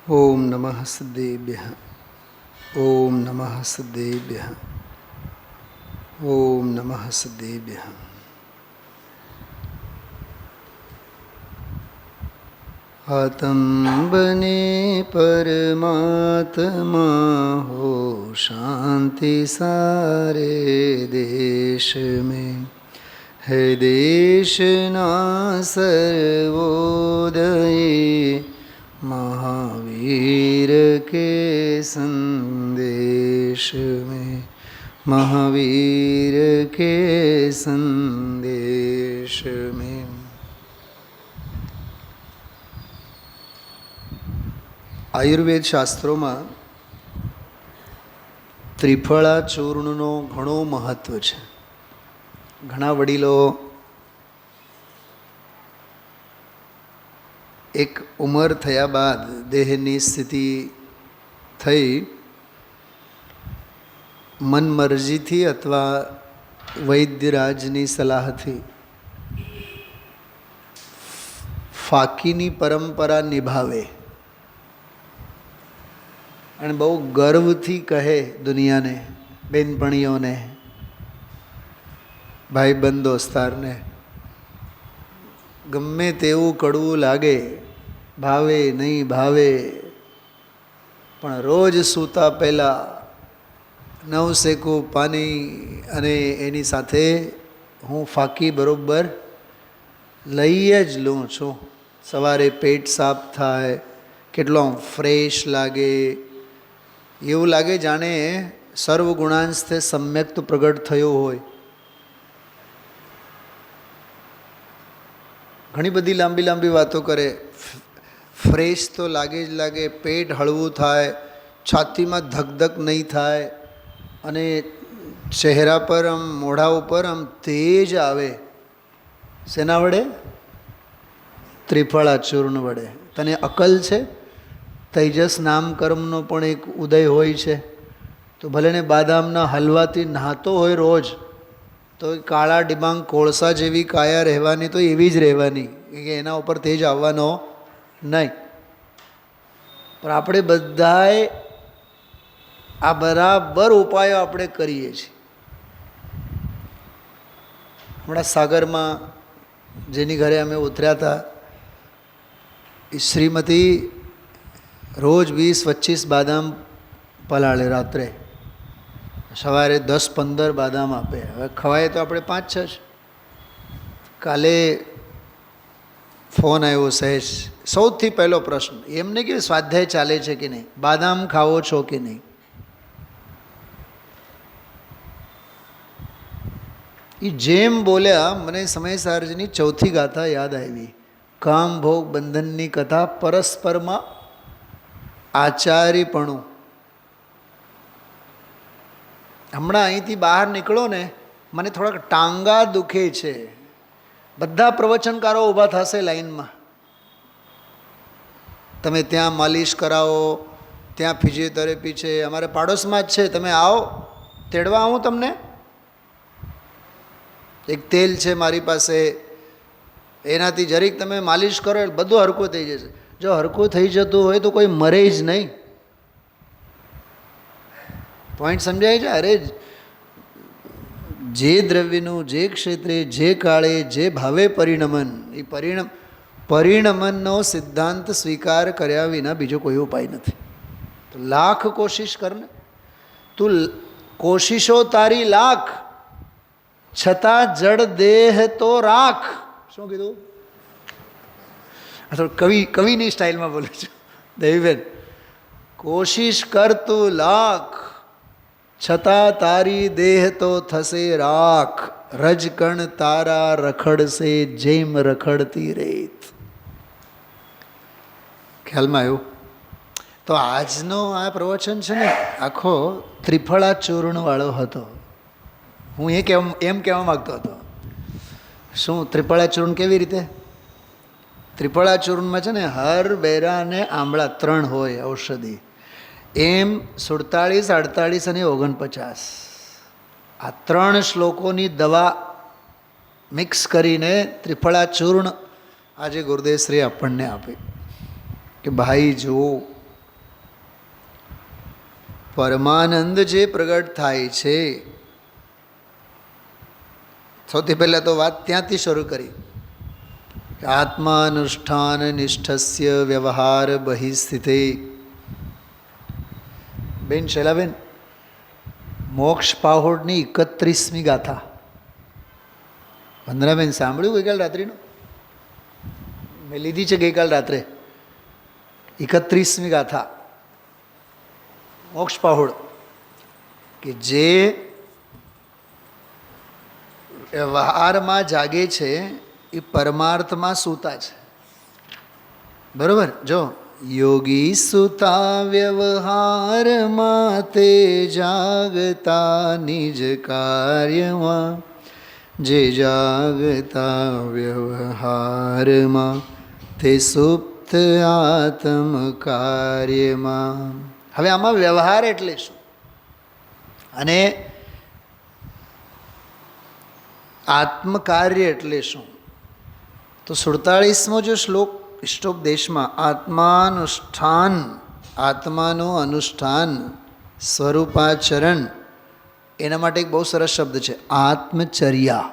ओम नमः सिद्धेभ्यः। ओम नमः सिद्धेभ्यः। ओम नमः सिद्धेभ्यः। आत्म बने परमात्मा हो, शांति सारे देश में है। देश ना सर्वोदय महावीर के संदेश में, महावीर के संदेश में। આયુર્વેદ શાસ્ત્રોમાં ત્રિફળા ચૂર્ણનો ઘણો મહત્વ છે. ઘણા વડીલો એક ઉંમર થયા બાદ દેહની સ્થિતિ થઈ મનમરજીથી અથવા વૈદ્યરાજની સલાહથી ફાકીની પરંપરા નિભાવે અને બહુ ગર્વથી કહે દુનિયાને, બેનપણીઓને, ભાઈબંધ દોસ્તારને, ગમે તેવું કડવું લાગે, ભાવે નહીં ભાવે, પણ રોજ સૂતા પહેલાં નવસેકું પાણી અને એની સાથે હું ફાકી બરોબર લઈ જ લઉં છું. સવારે પેટ સાફ થાય, કેટલો ફ્રેશ લાગે, એવું લાગે જાણે સર્વગુણાંશથી સમ્યક તો પ્રગટ થયો હોય. ઘણી બધી લાંબી લાંબી વાતો કરે. ફ્રેશ તો લાગે જ લાગે, પેટ હળવું થાય, છાતીમાં ધકધક નહીં થાય અને ચહેરા પર આમ મોઢા ઉપર આમ તેજ આવે. શેના વડે? ત્રિફળા ચૂર્ણ વડે. તને અકલ છે? તેજસ નામ કર્મનો પણ એક ઉદય હોય છે. તો ભલે ને બાદામના હલવાથી નહાતો હોય રોજ, તો કાળા ડિબાંગ કોળસા જેવી કાયા રહેવાની તો એવી જ રહેવાની, કે એના ઉપર તેજ આવવાનો નહીં. પણ આપણે બધાએ આ બરાબર ઉપાયો આપણે કરીએ છીએ. હમણાં સાગરમાં જેની ઘરે અમે ઉતર્યા હતા, એ શ્રીમતી રોજ 20-25 બાદામ પલાળે. રાત્રે સવારે 10-15 બાદામ આપે. હવે ખવાય તો આપણે 5-6 જ. કાલે ફોન આવ્યો સહેજ. સૌથી પહેલો પ્રશ્ન એમને કે સ્વાધ્યાય ચાલે છે કે નહીં, બાદામ ખાવો છો કે નહીં. એ જેમ બોલ્યા મને સમય સારજીની ચોથી ગાથા યાદ આવી. કામ ભોગ બંધનની કથા, પરસ્પરમાં આચાર્યપણું. હમણાં અહીંથી બહાર નીકળો ને, મને થોડાક ટાંગા દુખે છે. બધા પ્રવચનકારો ઊભા થશે લાઈનમાં. તમે ત્યાં માલિશ કરાવો, ત્યાં ફિઝિયોથેરાપી છે, અમારે પાડોશમાં જ છે, તમે આવો, તેડવા આવું તમને. એક તેલ છે મારી પાસે, એનાથી જરીક તમે માલિશ કરો એટલે બધું હરખું થઈ જશે. જો હરખું થઈ જતું હોય તો કોઈ મરે જ નહીં. પોઈન્ટ સમજાય છે? અરે જે દ્રવ્યનું જે ક્ષેત્રે જે કાળે જે ભાવે પરિણમન, એ પરિણમનનો સિદ્ધાંત સ્વીકાર કર્યા વિના બીજો કોઈ ઉપાય નથી. તો લાખ કોશિશ કરને, તું કોશિશો તારી લાખ, છતાં જડ દેહ તો રાખ. શું કીધું? કવિની સ્ટાઇલમાં બોલું છું. દેવીબેન, કોશિશ કર તું લાખ, છતાં તારી દેહ તો થશે રાખ. રજકણ તારા રખડશે જેમ રખડતી રેત. ખ્યાલમાં આવ્યું? તો આજનો આ પ્રવચન છે ને, આખો ત્રિફળા ચૂર્ણવાળો હતો. હું એમ કહેવા માગતો હતો. શું ત્રિફળા ચૂર્ણ કેવી રીતે? ત્રિફળા ચૂર્ણમાં છે ને હર, બેરા અને આંબળા 3 હોય ઔષધિ. એમ 47, 48 અને 49 આ 3 શ્લોકોની દવા મિક્સ કરીને ત્રિફળા ચૂર્ણ આજે ગુરુદેવશ્રી આપણને આપે કે ભાઈ જુઓ, પરમાનંદ જે પ્રગટ થાય છે, સૌથી પહેલાં તો વાત ત્યાંથી શરૂ કરી. આત્માનુષ્ઠાન નિષ્ઠસ્ય વ્યવહાર બહિસ્થિતે. બેન શૈલાબેન, મોક્ષ પાહોડની 31મી ગાથા વંદનાબેન સાંભળ્યું ગઈકાલ રાત્રિનું? મેં લીધી છે ગઈકાલ રાત્રે. 31મી ગાથા મોક્ષ પાહોડ, કે જે વ્યવહારમાં જાગે છે એ પરમાર્થમાં સૂતા છે. બરોબર? જો યોગી સુતા વ્યવહારમાં તે જાગતા નિજ કાર્યમાં, જે જાગતા વ્યવહારમાં તે સુપ્ત આત્મ કાર્યમાં. હવે આમાં વ્યવહાર એટલે શું અને આત્મકાર્ય એટલે શું? તો 47મો જો શ્લોક ઇષ્ટોપદેશમાં આત્માનુષ્ઠાન, આત્માનું અનુષ્ઠાન, સ્વરૂપાચરણ, એના માટે એક બહુ સરસ શબ્દ છે આત્મચર્યા.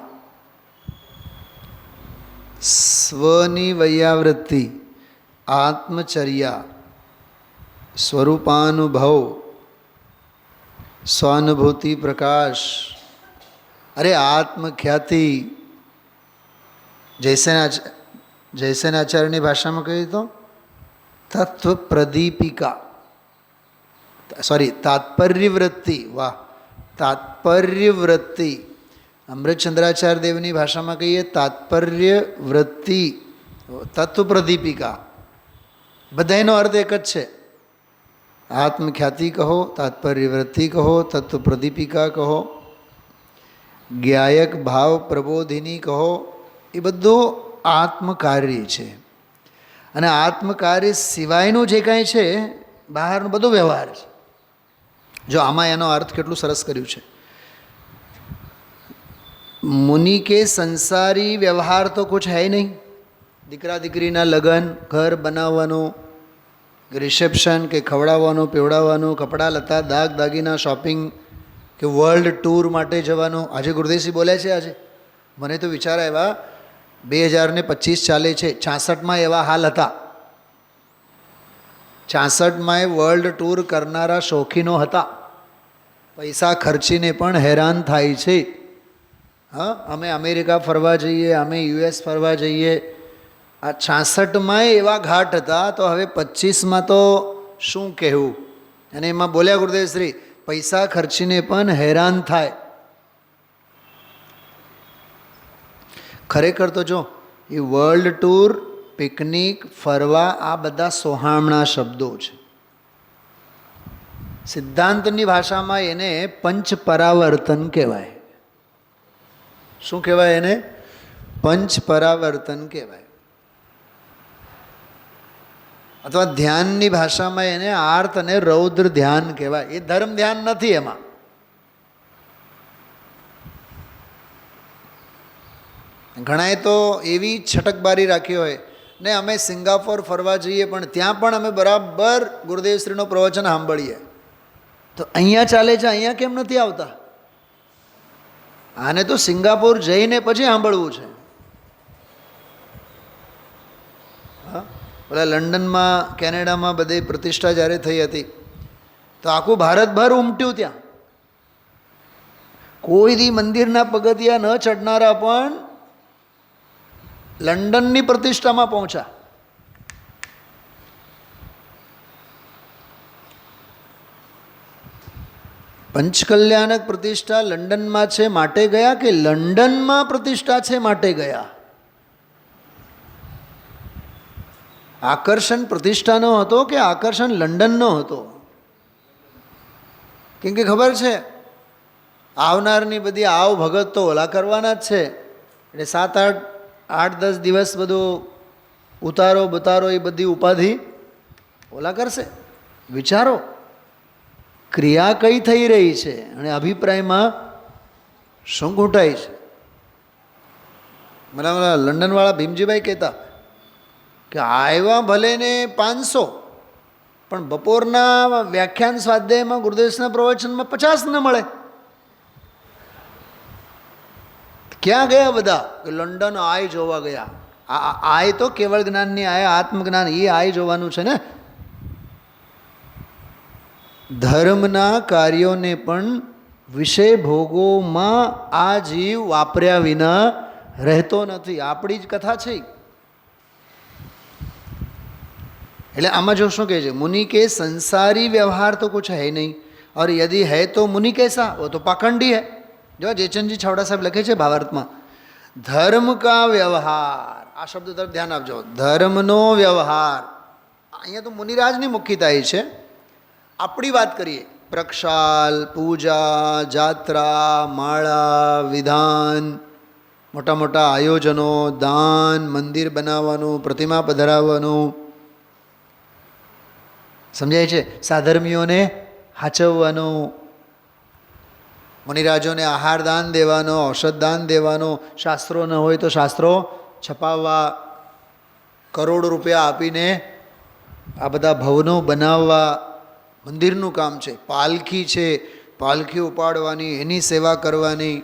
સ્વની વૈયાવૃત્તિ, આત્મચર્યા, સ્વરૂપાનુભવ, સ્વાનુભૂતિ પ્રકાશ. અરે આત્મખ્યાતિ, જયસેનાચાર્યની ભાષામાં કહીએ તો તત્વ પ્રદીપિકા, તાત્પર્યવૃત્તિ. વાહ, તાત્પર્યવૃત્તિ. અમૃતચંદ્રાચાર્ય દેવની ભાષામાં કહીએ તાત્પર્યવૃત્તિ, તત્વ પ્રદીપિકા. બધાનો અર્થ એક જ છે. આત્મખ્યાતિ કહો, તાત્પર્યવૃત્તિ કહો, તત્વ પ્રદીપિકા કહો, જ્ઞાયક ભાવ પ્રબોધિની કહો, એ બધું આત્મકાર્ય છે. અને આત્મકાર્ય સિવાયનું જે કાંઈ છે બહારનું બધો વ્યવહાર છે. જો આમાં એનો અર્થ કેટલું સરસ કર્યું છે. મુનિ કે સંસારી વ્યવહાર તો કુછ હૈ નહીં. દીકરા દીકરીના લગ્ન, ઘર બનાવવાનું, રિસેપ્શન કે ખવડાવવાનું પીવડાવવાનું, કપડાં લત્તા, દાગ દાગીના, શોપિંગ કે વર્લ્ડ ટૂર માટે જવાનું. આજે ગુરુદેવસિંહ બોલ્યા છે. આજે મને તો વિચાર આવ્યા, 2025 ચાલે છે, 66માં એવા હાલ હતા. 66માં વર્લ્ડ ટૂર કરનારા શોખીનો હતા. પૈસા ખર્ચીને પણ હેરાન થાય છે. હા, અમે અમેરિકા ફરવા જઈએ, અમે US ફરવા જઈએ. આ 66માં એવા ઘાટ હતા, તો હવે 25માં તો શું કહેવું. અને એમાં બોલ્યા ગુરુદેવશ્રી, પૈસા ખર્ચીને પણ હેરાન થાય. ખરેખર તો જો એ વર્લ્ડ ટૂર, પિકનિક, ફરવા, આ બધા સોહામણા શબ્દો છે. સિદ્ધાંતની ભાષામાં એને પંચ પરાવર્તન કહેવાય. શું કહેવાય એને? પંચ પરાવર્તન કહેવાય. અથવા ધ્યાનની ભાષામાં એને આર્ત અને રૌદ્ર ધ્યાન કહેવાય. એ ધર્મ ધ્યાન નથી. એમાં ઘણાએ તો એવી છટકબારી રાખી હોય ને, અમે સિંગાપોર ફરવા જઈએ પણ ત્યાં પણ અમે બરાબર ગુરુદેવશ્રીનો પ્રવચન સાંભળીએ. તો અહીંયા ચાલે છે, અહીંયા કેમ નથી આવતા? આને તો સિંગાપોર જઈને પછી સાંભળવું છે. હા, પેલા લંડનમાં, કેનેડામાં બધે પ્રતિષ્ઠા જ્યારે થઈ હતી તો આખું ભારતભર ઉમટ્યું. ત્યાં કોઈ દી મંદિરના પગથિયા ન ચડનારા પણ લંડનની પ્રતિષ્ઠામાં પહોંચ્યા. પંચકલ્યાણક પ્રતિષ્ઠા લંડનમાં છે માટે ગયા કે લંડનમાં પ્રતિષ્ઠા છે માટે ગયા? આકર્ષણ પ્રતિષ્ઠાનો હતો કે આકર્ષણ લંડનનો હતો? કેમ કે ખબર છે આવનારની બધી આવ ભગત તો ઓલા કરવાના જ છે. એટલે 7-8-10 દિવસ બધું ઉતારો બતારો એ બધી ઉપાધિ ઓલા કરશે. વિચારો ક્રિયા કઈ થઈ રહી છે અને અભિપ્રાયમાં શું ઘૂંટાય છે. મને લંડનવાળા ભીમજીભાઈ કહેતા કે આવ્યા ભલે ને 500 પણ બપોરના વ્યાખ્યાન સ્વાધ્યાયમાં ગુરુદેવના પ્રવચનમાં 50 ન મળે. ક્યાં ગયા બધા? લંડન આય જોવા ગયા. આય તો કેવળ જ્ઞાનની આય, આત્મજ્ઞાન, એ આય જોવાનું છે ને. ધર્મના કાર્યોને પણ વિષય ભોગોમાં આ જીવ વાપર્યા વિના રહેતો નથી. આપણી જ કથા છે. એટલે આમાં જો શું કહે છે, मुनि के संसारी व्यवहार तो कुछ है नहीं और यदि है तो मुनि कैसा, वो तो पाखंडी है. જો જેચનજી છાવડા સાહેબ લખે છે ભાવાર્થમાં, ધર્મ કા વ્યવહાર, આ શબ્દ તરફ ધ્યાન આપજો. ધર્મનો વ્યવહાર, અહીંયા તો મુનિરાજની મુખ્યતા એ છે. આપણી વાત કરીએ, પ્રક્ષાલ, પૂજા, જાત્રા, માળા, વિધાન, મોટા મોટા આયોજનો, દાન, મંદિર બનાવવાનું, પ્રતિમા પધરાવવાનું, સમજાય છે, સાધર્મીઓને હાચવવાનું, મુનિરાજોને આહાર દાન દેવાનો, ઔષધ દાન દેવાનો, શાસ્ત્રો ન હોય તો શાસ્ત્રો છપાવવા, કરોડો રૂપિયા આપીને આ બધા ભવનો બનાવવા, મંદિરનું કામ છે. પાલખી છે, પાલખી ઉપાડવાની, એની સેવા કરવાની,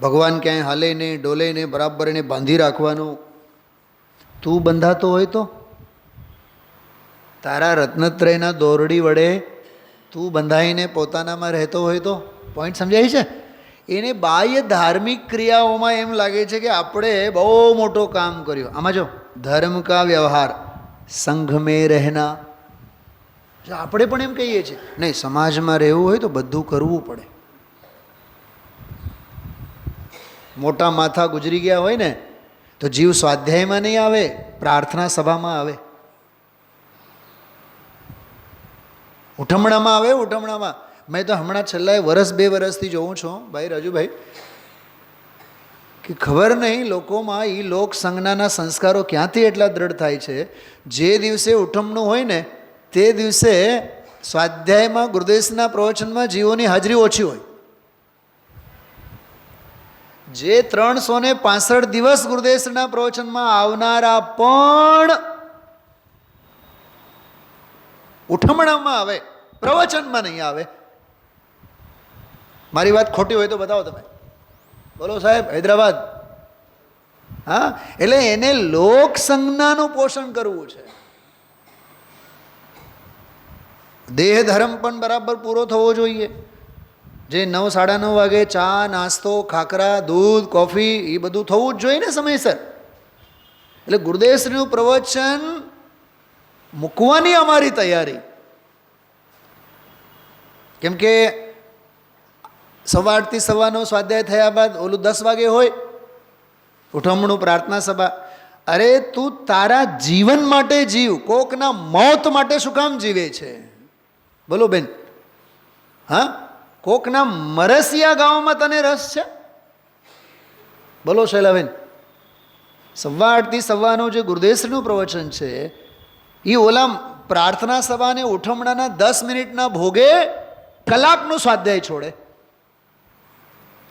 ભગવાન ક્યાંય હાલે નહીં, ડોલે નહીં, બરાબર એને બાંધી રાખવાનું. તું બંધાતો હોય તો, તારા રત્નત્રયના દોરડી વડે તું બંધાઈને પોતાનામાં રહેતો હોય તો, પોઈન્ટ સમજાય છે? એને બાહ્ય ધાર્મિક ક્રિયાઓમાં એમ લાગે છે કે આપણે બહુ મોટો કામ કર્યો. આમાં જો ધર્મ કા વ્યવહાર, સંઘ મેં રહેના, આપણે પણ એમ કહીએ છીએ નહીં, સમાજમાં રહેવું હોય તો બધું કરવું પડે. મોટા માથા ગુજરી ગયા હોય ને તો જીવ સ્વાધ્યાયમાં નહીં આવે, પ્રાર્થના સભામાં આવે, ઉઠમણામાં આવે. ઉઠમણામાં મેં તો હમણાં છેલ્લા 1-2 વર્ષથી જોઉં છું ભાઈ રાજુભાઈ, કે ખબર નહીં લોકોમાં એ લોક સંજ્ઞાના સંસ્કારો ક્યાંથી એટલા દ્રઢ થાય છે. જે દિવસે ઉઠમણું હોય ને તે દિવસે સ્વાધ્યાયમાં ગુરુદેવના પ્રવચનમાં જીવોની હાજરી ઓછી હોય. જે 365 દિવસ ગુરુદેવના પ્રવચનમાં આવનારા પણ ઉઠમણામાં આવે, પ્રવચનમાં નહીં આવે. મારી વાત ખોટી હોય તો બતાવો તમે, બોલો સાહેબ, હૈદરાબાદ. હા, એટલે એને લોક સંજ્ઞાનું પોષણ કરવું છે. દેહ ધર્મ પણ બરાબર પૂરો થવો જોઈએ. જે 9-9:30 વાગે ચા, નાસ્તો, ખાખરા, દૂધ, કોફી એ બધું થવું જ જોઈએ ને સમયસર. એટલે ગુરુદેવશ્રીનું પ્રવચન મૂકવાની અમારી તૈયારી. કેમ કે 8:15 થી 9:15 સ્વાધ્યાય થયા બાદ ઓલું 10 વાગે હોય ઉઠમણું, પ્રાર્થના સભા. અરે તું તારા જીવન માટે જીવ, કોકના મોત માટે શું કામ જીવે છે? બોલો બેન. હા, કોકના મરસિયા ગામમાં તને રસ છે? બોલો શૈલાબેન. 8:15 થી 9:15 જે ગુરુદેવશ્રીનું પ્રવચન છે એ ઓલા પ્રાર્થના સભાને ઉઠમણાના 10 મિનિટના ભોગે કલાકનું સ્વાધ્યાય છોડે.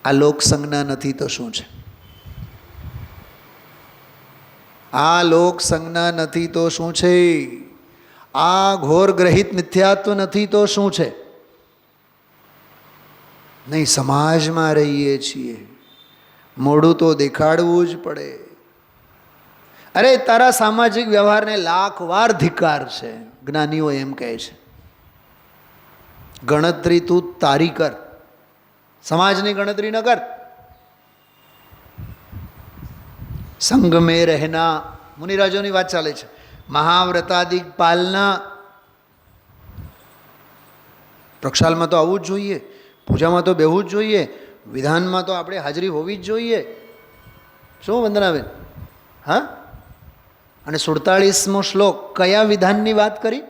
આ લોક સંજ્ઞા નથી તો શું છે? આ લોક સંજ્ઞા નથી તો શું છે? આ ઘોર ગ્રહિત મિથ્યાત્વ નથી તો શું છે? નહીં, સમાજમાં રહીએ છીએ, મોઢું તો દેખાડવું જ પડે. અરે તારા સામાજિક વ્યવહારને 1,00,000 વાર ધિક્કાર છે, જ્ઞાનીઓ એમ કહે છે. ગણતરી તું તારી કર, સમાજની ગણતરી ન કર. સંઘ મેં રહેના, મુનિરાજોની વાત ચાલે છે. મહાવ્રતાદિક પાલના, પ્રક્ષાલમાં તો આવવું જ જોઈએ, પૂજામાં તો બેહવું જ જોઈએ, વિધાનમાં તો આપણે હાજરી હોવી જ જોઈએ. શું વંદનાબેન? હા, અને 47મો શ્લોક કયા વિધાનની વાત કરી?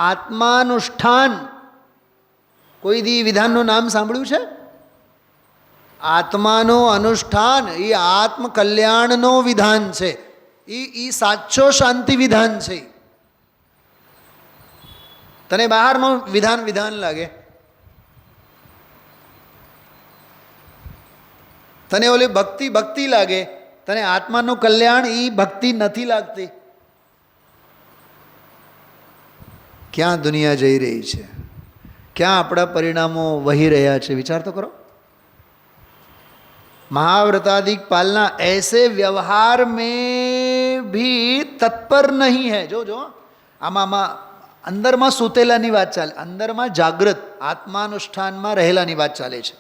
આત્માનુષ્ઠાન. કોઈ દી વિધાનનું નામ સાંભળ્યું છે? આત્માનું અનુષ્ઠાન એ આત્મકલ્યાણનો વિધાન છે. એ સાચો શાંતિ વિધાન છે. તને બહારનો વિધાન લાગે, તને ઓલી ભક્તિ લાગે, તને આત્માનું કલ્યાણ એ ભક્તિ નથી લાગતી. ક્યાં દુનિયા જઈ રહી છે, ક્યાં આપણા પરિણામો વહી રહ્યા છે, વિચાર તો કરો. महाव्रतादिक पालना ऐसे व्यवहार में भी तत्पर नहीं है. જો આમાં અંદરમાં સૂતેલાની વાત ચાલે, અંદરમાં જાગૃત આત્માનુષ્ઠાનમાં રહેલાની વાત ચાલે છે.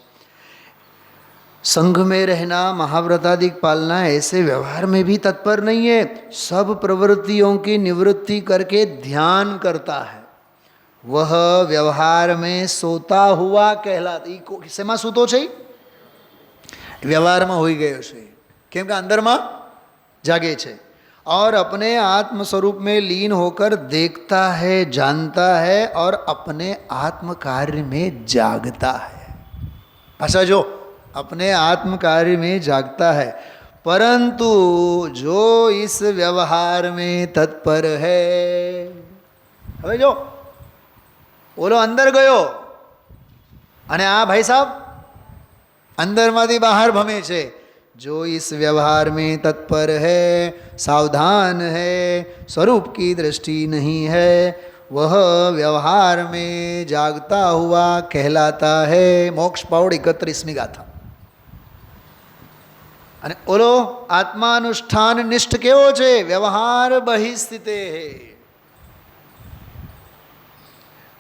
संघ में रहना, महाव्रतादिक पालना ऐसे व्यवहार में भी तत्पर नहीं है. सब प्रवृत्तियों की निवृत्ति करके ध्यान करता है. वह व्यवहार में सोता हुआ कहलाता. શેમાં સૂતો છે? व्यवहार में हो गयो છે, કેમ કે અંદરમાં જાગે છે. और अपने आत्म स्वरूप में लीन होकर देखता है, जानता है और अपने आत्म कार्य में जागता है. अच्छा, जो अपने आत्म कार्य में जागता है, परंतु जो इस व्यवहार में तत्पर है. હવે જો ઓલો અંદર ગયો અને આ ભાઈ સાહેબ અંદરમાંથી બહાર ભમે છે. जो इस व्यवहार में तत्पर है, सावधान है, स्वरूप की दृष्टि नहीं है, वह व्यवहार में जागता हुआ कहलाता है. मोक्ष पाउड 31મી ગાથા. અને ઓલો આત્માનુષ્ઠાન નિષ્ઠ કેવો છે? વ્યવહાર બહિસ્થિતે હે.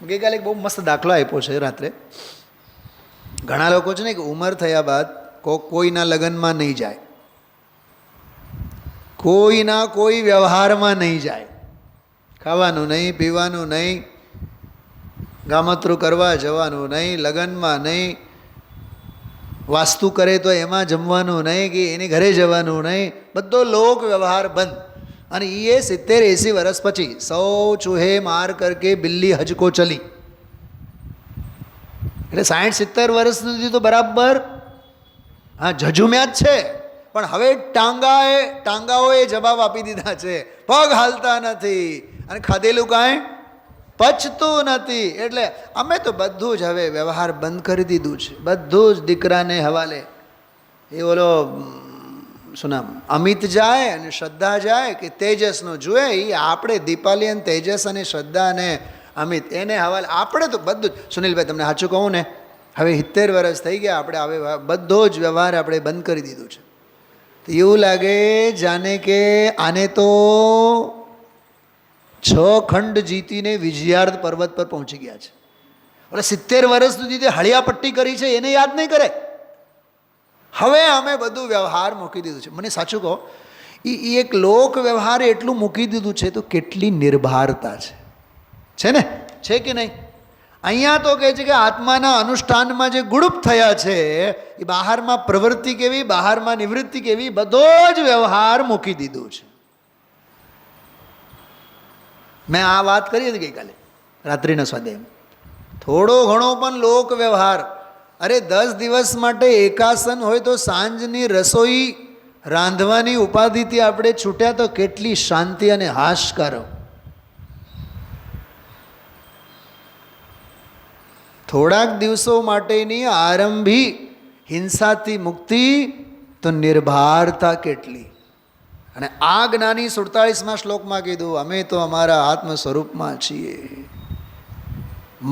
ગઈકાલે એક બહુ મસ્ત દાખલો આપ્યો છે રાત્રે. ઘણા લોકો છે ને કે ઉંમર થયા બાદ કોઈના લગ્નમાં નહીં જાય, કોઈના કોઈ વ્યવહારમાં નહીં જાય, ખાવાનું નહીં, પીવાનું નહીં, ગામતરું કરવા જવાનું નહીં, લગ્નમાં નહીં, વાસ્તુ કરે તો એમાં જમવાનું નહીં કે એની ઘરે જવાનું નહીં, બધો લોક વ્યવહાર બંધ. અને એ 70-80 વર્ષ પછી સૌ ચૂહે માર કરકે બિલ્લી હજકો ચલી. એટલે 60-70 વર્ષ સુધી તો બરાબર હા ઝઝુમ્યા જ છે, પણ હવે ટાંગાઓએ જવાબ આપી દીધા છે. પગ હાલતા નથી અને ખાધેલું કાંઈ પચતું નથી. એટલે અમે તો બધું જ હવે વ્યવહાર બંધ કરી દીધું છે, બધું જ દીકરાને હવાલે. એ ઓલો શું નામ અમિત જાય અને શ્રદ્ધા જાય કે તેજસનો જુએ, એ આપણે દીપાલી અને તેજસ અને શ્રદ્ધા અને અમિત એને હવાલે. આપણે તો બધું જ સુનિલભાઈ તમને સાચું કહું ને, હવે 70 વર્ષ થઈ ગયા, આપણે હવે બધો જ વ્યવહાર આપણે બંધ કરી દીધું છે. તો એવું લાગે જાણે કે આને તો 6 ખંડ જીતીને વિજયાર્થ પર્વત પર પહોંચી ગયા છે. એટલે 70 વર્ષ સુધી જે હળિયાપટ્ટી કરી છે એને યાદ નહીં કરે. હવે અમે બધું વ્યવહાર મૂકી દીધું છે. મને સાચું કહો, એ એક લોક વ્યવહાર એટલું મૂકી દીધું છે તો કેટલી નિર્ભારતા છે ને? છે કે નહીં? અહીંયા તો કહે છે કે આત્માના અનુષ્ઠાનમાં જે ગુડુપ થયા છે એ બહારમાં પ્રવૃત્તિ કેવી, બહારમાં નિવૃત્તિ કેવી, બધો જ વ્યવહાર મૂકી દીધું છે. મેં આ વાત કરી હતી ગઈકાલે રાત્રિના સ્વાધ્યાયમાં. થોડો ઘણો પણ લોક વ્યવહાર. અરે 10 દિવસ માટે એકાસન હોય તો સાંજની રસોઈ રાંધવાની ઉપાધિથી આપણે છૂટ્યા તો કેટલી શાંતિ અને હાશ કરો. થોડાક દિવસો માટેની આરંભી હિંસાથી મુક્તિ તો નિર્ભારતા કેટલી. અને આ જ્ઞાની 47મા શ્લોકમાં કીધું, અમે તો અમારા આત્મ સ્વરૂપમાં છીએ.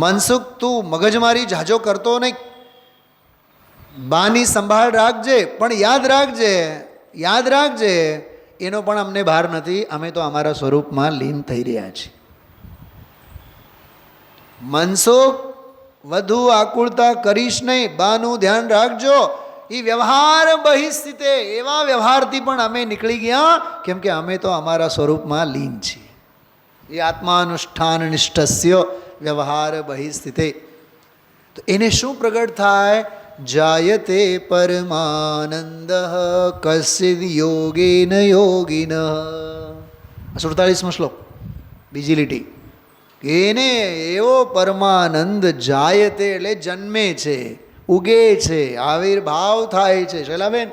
મનસુખ તું મગજમારી ઝાઝો કરતો નહીં, બાની સંભાળ રાખજે, પણ યાદ રાખજે એનો પણ અમને ભાર નથી. અમે તો અમારા સ્વરૂપમાં લીન થઈ રહ્યા છીએ. મનસુખ વધુ આકુળતા કરીશ નહીં, બાનું ધ્યાન રાખજો. એ વ્યવહાર બહિસ્થિતે એવા વ્યવહારથી પણ અમે નીકળી ગયા, કેમ કે અમે તો અમારા સ્વરૂપમાં લીન છીએ. એ આત્માનુષ્ઠાન નિષ્ઠસ્ય વ્યવહાર બહિસ્થિતે. તો એને શું પ્રગટ થાય? જાયતે પરમાનંદ કસિદ યોગેન યોગિન. 47મો શ્લોક, બીજી લીટી. એને એવો પરમાનંદ જાયતે એટલે જન્મે છે, ઉગે છે, આવિર્ભાવ થાય છે. શૈલાબેન,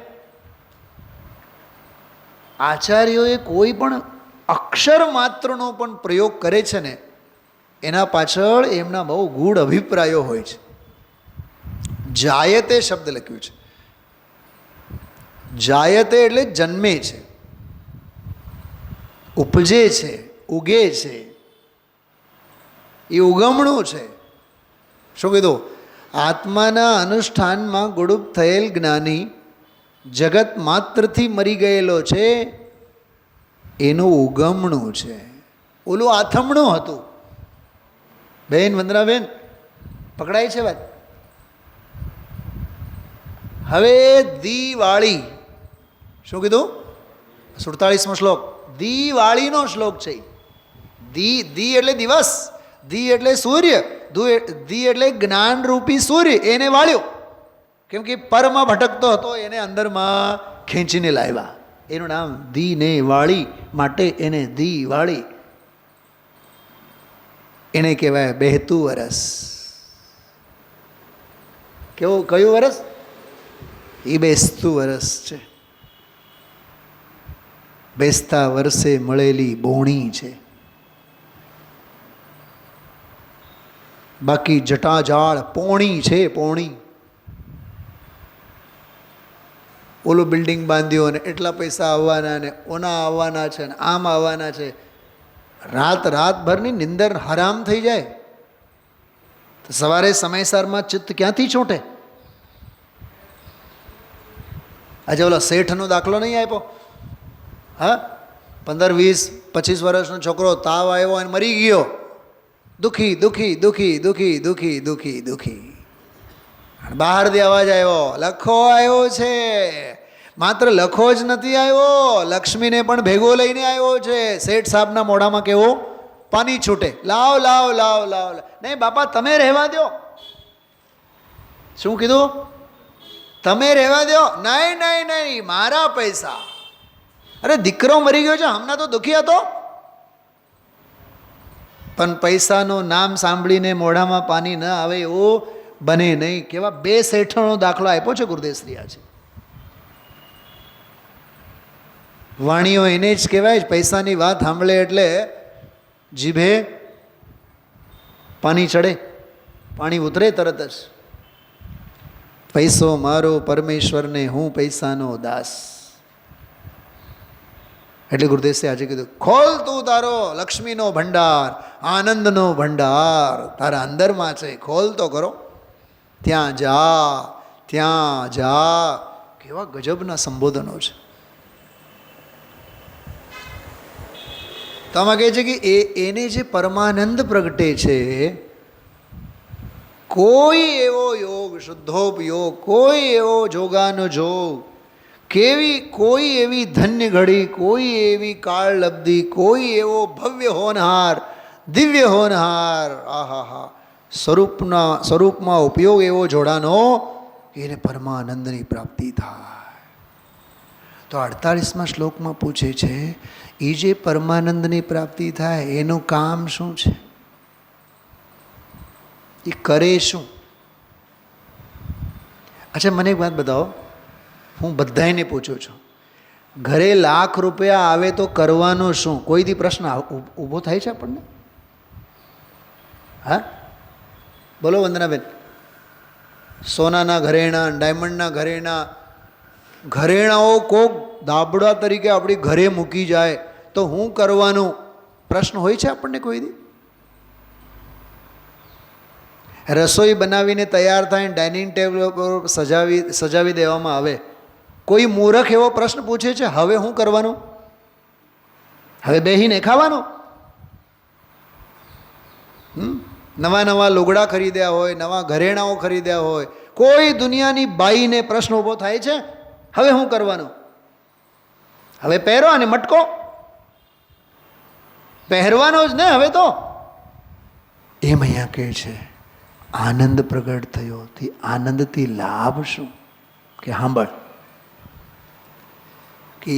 આચાર્યોએ કોઈ પણ અક્ષર માત્રનો પણ પ્રયોગ કરે છે ને, એના પાછળ એમના બહુ ગૂઢ અભિપ્રાયો હોય છે. જાયતે શબ્દ લખ્યું છે. જાયતે એટલે જન્મે છે, ઉપજે છે, ઉગે છે. એ ઉગમણું છે. શું કીધું? આત્માના અનુષ્ઠાનમાં ગુડુપ થયેલ જ્ઞાની જગત માત્રથી મરી ગયેલો છે, એનું ઉગમણું છે. ઓલું આથમણું હતું. બેન વંદનાબેન, પકડાય છે વાત? હવે દિવાળી, શું કીધું? 47મો શ્લોક દિવાળીનો શ્લોક છે. દી એટલે દિવસ, દી એટલે સૂર્ય, દી એટલે જ્ઞાનરૂપી સૂર્ય. એને વાળ્યો, કેમ કે પરમાં ભટકતો હતો, એને અંદરમાં ખેંચીને લાવ્યા. એનું નામ દીને વાળી, માટે એને દિવાળી. એને કહેવાય બેહતું વરસ. કેવું, કયું વરસ? એ બેસતું વરસ છે. બેસતા વર્ષે મળેલી બોણી છે. બાકી જટાજાળ પોણી છે, પોણી. ઓલું બિલ્ડિંગ બાંધ્યો ને એટલા પૈસા આવવાના ને ઓના આવવાના છે ને આમ આવવાના છે. રાતભરની નિંદર હરામ થઈ જાય તો સવારે સમયસરમાં ચિત્ત ક્યાંથી ચોંટે? આજે ઓલા શેઠનો દાખલો નહીં આપ્યો? હા, 15, 20, 25 વર્ષનો છોકરો તાવ આવ્યો અને મરી ગયો. દુઃખી દુઃખી દુઃખી દુઃખી દુઃખી દુઃખી દુઃખી. બહારથી અવાજ આવ્યો, લખો આવ્યો છે. માત્ર લખો જ નથી આવ્યો, લક્ષ્મીને પણ ભેગો લઈને આવ્યો છે. શેઠ સાહેબના મોઢામાં કેવો પાણી છૂટે, લાવ લાવ લાવ લાવ. નહીં બાપા, તમે રહેવા દો. શું કીધું? તમે રહેવા દો. નહીં નહીં નહીં, મારા પૈસા. અરે દીકરો મરી ગયો છે, હમણાં તો દુઃખી હતો, પણ પૈસાનું નામ સાંભળીને મોઢામાં પાણી ન આવે એવું બને નહીં. કેવા 2 શેઠોનો દાખલો આપ્યો છે ગુરુદેવશ્રી આજે. વાણીઓ એને જ કહેવાય, પૈસાની વાત સાંભળે એટલે જીભે પાણી ચડે, પાણી ઉતરે તરત જ. પૈસો મારો પરમેશ્વરને, હું પૈસાનો દાસ. એટલે ગુરુદેશે આજે કીધું, ખોલ તું તારો લક્ષ્મીનો ભંડાર, આનંદનો ભંડાર તારા અંદરમાં છે, ખોલ તો કરો. ત્યાં જા, ત્યાં જા. કેવા ગજબના સંબોધનો છે. તો આમાં કહે છે કે એને જે પરમાનંદ પ્રગટે છે, કોઈ એવો યોગ, શુદ્ધોપયોગ, કોઈ એવો જોગાનો જોગ, કોઈ એવી ધન્ય ઘડી, કોઈ એવી કાળ લબ્ધિ, કોઈ એવો ભવ્ય હોનહાર, દિવ્ય હોનહાર, આહા, સ્વરૂપમાં ઉપયોગ એવો જોડાનો, એને પરમાનંદની પ્રાપ્તિ થાય. તો 48મા શ્લોકમાં પૂછે છે, એ જે પરમાનંદની પ્રાપ્તિ થાય એનું કામ શું છે? એ કરે શું? અચ્છા, મને એક વાત બતાવો. હું બધાને પૂછું છું, ઘરે ₹1,00,000 આવે તો કરવાનું શું? કોઈથી પ્રશ્ન ઊભો થાય છે આપણને? હા, બોલો વંદનાબેન. સોનાના ઘરેણા, ડાયમંડના ઘરેણાઓ કોક દાબડા તરીકે આપણી ઘરે મૂકી જાય તો હું કરવાનું? પ્રશ્ન હોય છે આપણને કોઈથી? રસોઈ બનાવીને તૈયાર થાય, ડાઇનિંગ ટેબલ પર સજાવી દેવામાં આવે, કોઈ મૂર્ખ એવો પ્રશ્ન પૂછે છે, હવે શું કરવાનું? હવે બેહીને ખાવાનું? નવા લુગડા ખરીદ્યા હોય, નવા ઘરેણાઓ ખરીદ્યા હોય, કોઈ દુનિયાની બાઈને પ્રશ્ન ઊભો થાય છે, હવે શું કરવાનું? હવે પહેરો અને મટકો પહેરવાનો જ ને હવે તો. એમ અહીંયા કહે છે, આનંદ પ્રગટ થયો, આનંદથી લાભ શું? કે સાંભળ, કે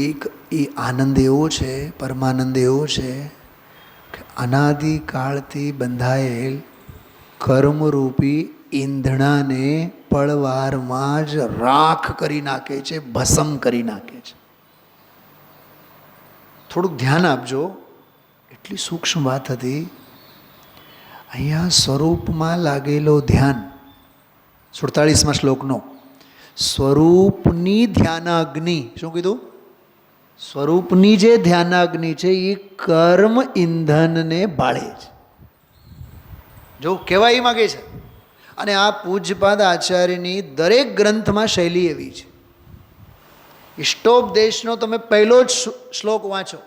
એ આનંદ એવો છે, પરમાનંદ એવો છે કે અનાદિકાળથી બંધાયેલ કર્મરૂપી ઈંધણાને પળવારમાં જ રાખ કરી નાખે છે, ભસ્મ કરી નાખે છે. થોડુંક ધ્યાન આપજો, એટલી સૂક્ષ્મ વાત હતી. અહીંયા સ્વરૂપમાં લાગેલો ધ્યાન, 47મા શ્લોકનો, સ્વરૂપની ધ્યાનાગ્નિ. શું કીધું? સ્વરૂપની જે ધ્યાનાગ્નિ છે એ કર્મ ઈંધનને બાળે છે. જો કહેવા એ માગે છે. અને આ પૂજ્યપાદ આચાર્યની દરેક ગ્રંથમાં શૈલી એવી છે. ઇષ્ટોપદેશનો તમે પહેલો જ શ્લોક વાંચો,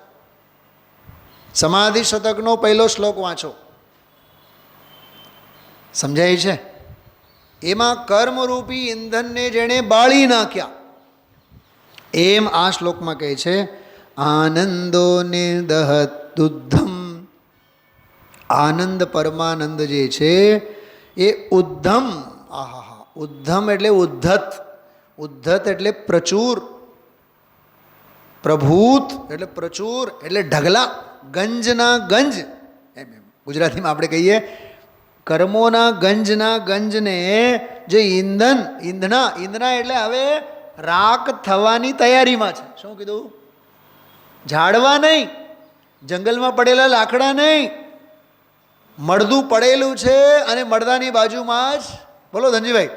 સમાધિ શતકનો પહેલો શ્લોક વાંચો, સમજાય છે? એમાં કર્મરૂપી ઈંધણને જેણે બાળી નાખ્યા, એમ આ શ્લોકમાં કહે છે આનંદો નિર્દહદુદ્ધમ. આનંદ પરમાનંદ જે છે એ ઉદ્ધમ, આહા, ઉદ્ધમ એટલે ઉદ્ધત, ઉદ્ધત એટલે પ્રચુર, પ્રભૂત એટલે પ્રચુર એટલે ઢગલા, ગંજના ગંજ, એમ એમ ગુજરાતીમાં આપણે કહીએ કર્મોના ગંજના ગંજને જે ઈંધણ, ઈંધણા એટલે હવે રાખ થવાની તૈયારીમાં છે. શું કીધું? ઝાડવા નહીં, જંગલમાં પડેલા લાકડા નહીં, મળદું પડેલું છે અને મળદાની બાજુમાં જ, બોલો ધનજીભાઈ,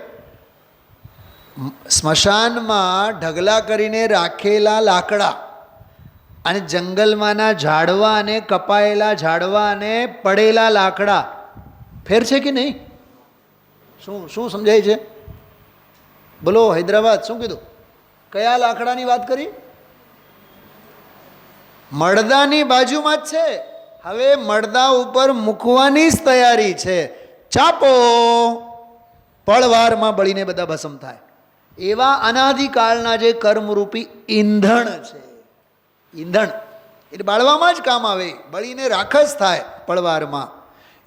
સ્મશાનમાં ઢગલા કરીને રાખેલા લાકડા અને જંગલમાંના ઝાડવા અને કપાયેલા ઝાડવા અને પડેલા લાકડા ફેર છે કે નહીં? શું શું સમજાય છે? બોલો હૈદરાબાદ, શું કીધું? કયા લાકડાની વાત કરી? મળદાની બાજુમાં જ છે. હવે મળદા ઉપર મૂકવાની જ તૈયારી છે. ચાપો, પળવારમાં બળીને બધા ભસ્મ થાય. એવા અનાદિકાળના જે કર્મરૂપી ઈંધણ છે, ઈંધણ એટલે બાળવામાં જ કામ આવે, બળીને રાખ જ થાય પળવારમાં,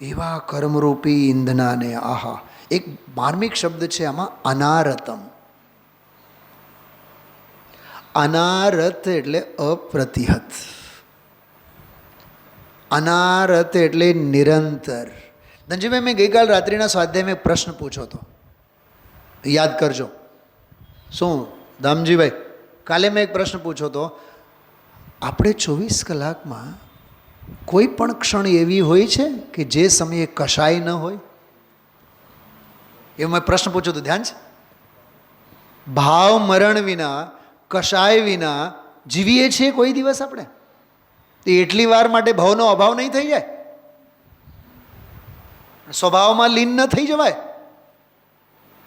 એવા કર્મરૂપી ઈંધણાને, આહા, એક માર્મિક શબ્દ છે આમાં, અનારતમ. અનારત એટલે અપ્રતિહત, અનારત એટલે નિરંતર. ધનજીભાઈ, મેં ગઈકાલ રાત્રિના સ્વાધ્યાયમાં એક પ્રશ્ન પૂછ્યો હતો, યાદ કરજો. શું દામજીભાઈ? કાલે મેં એક પ્રશ્ન પૂછ્યો હતો, આપણે 24 કલાકમાં કોઈ પણ ક્ષણ એવી હોય છે કે જે સમયે કશાય ન હોય? એવું મેં પ્રશ્ન પૂછ્યો હતો, ધ્યાન છે? ભાવ મરણ વિના, કશાય વિના જીવીએ છીએ કોઈ દિવસ આપણે? તો એટલી વાર માટે ભાવનો અભાવ નહીં થઈ જાય? સ્વભાવમાં લીન ન થઈ જવાય?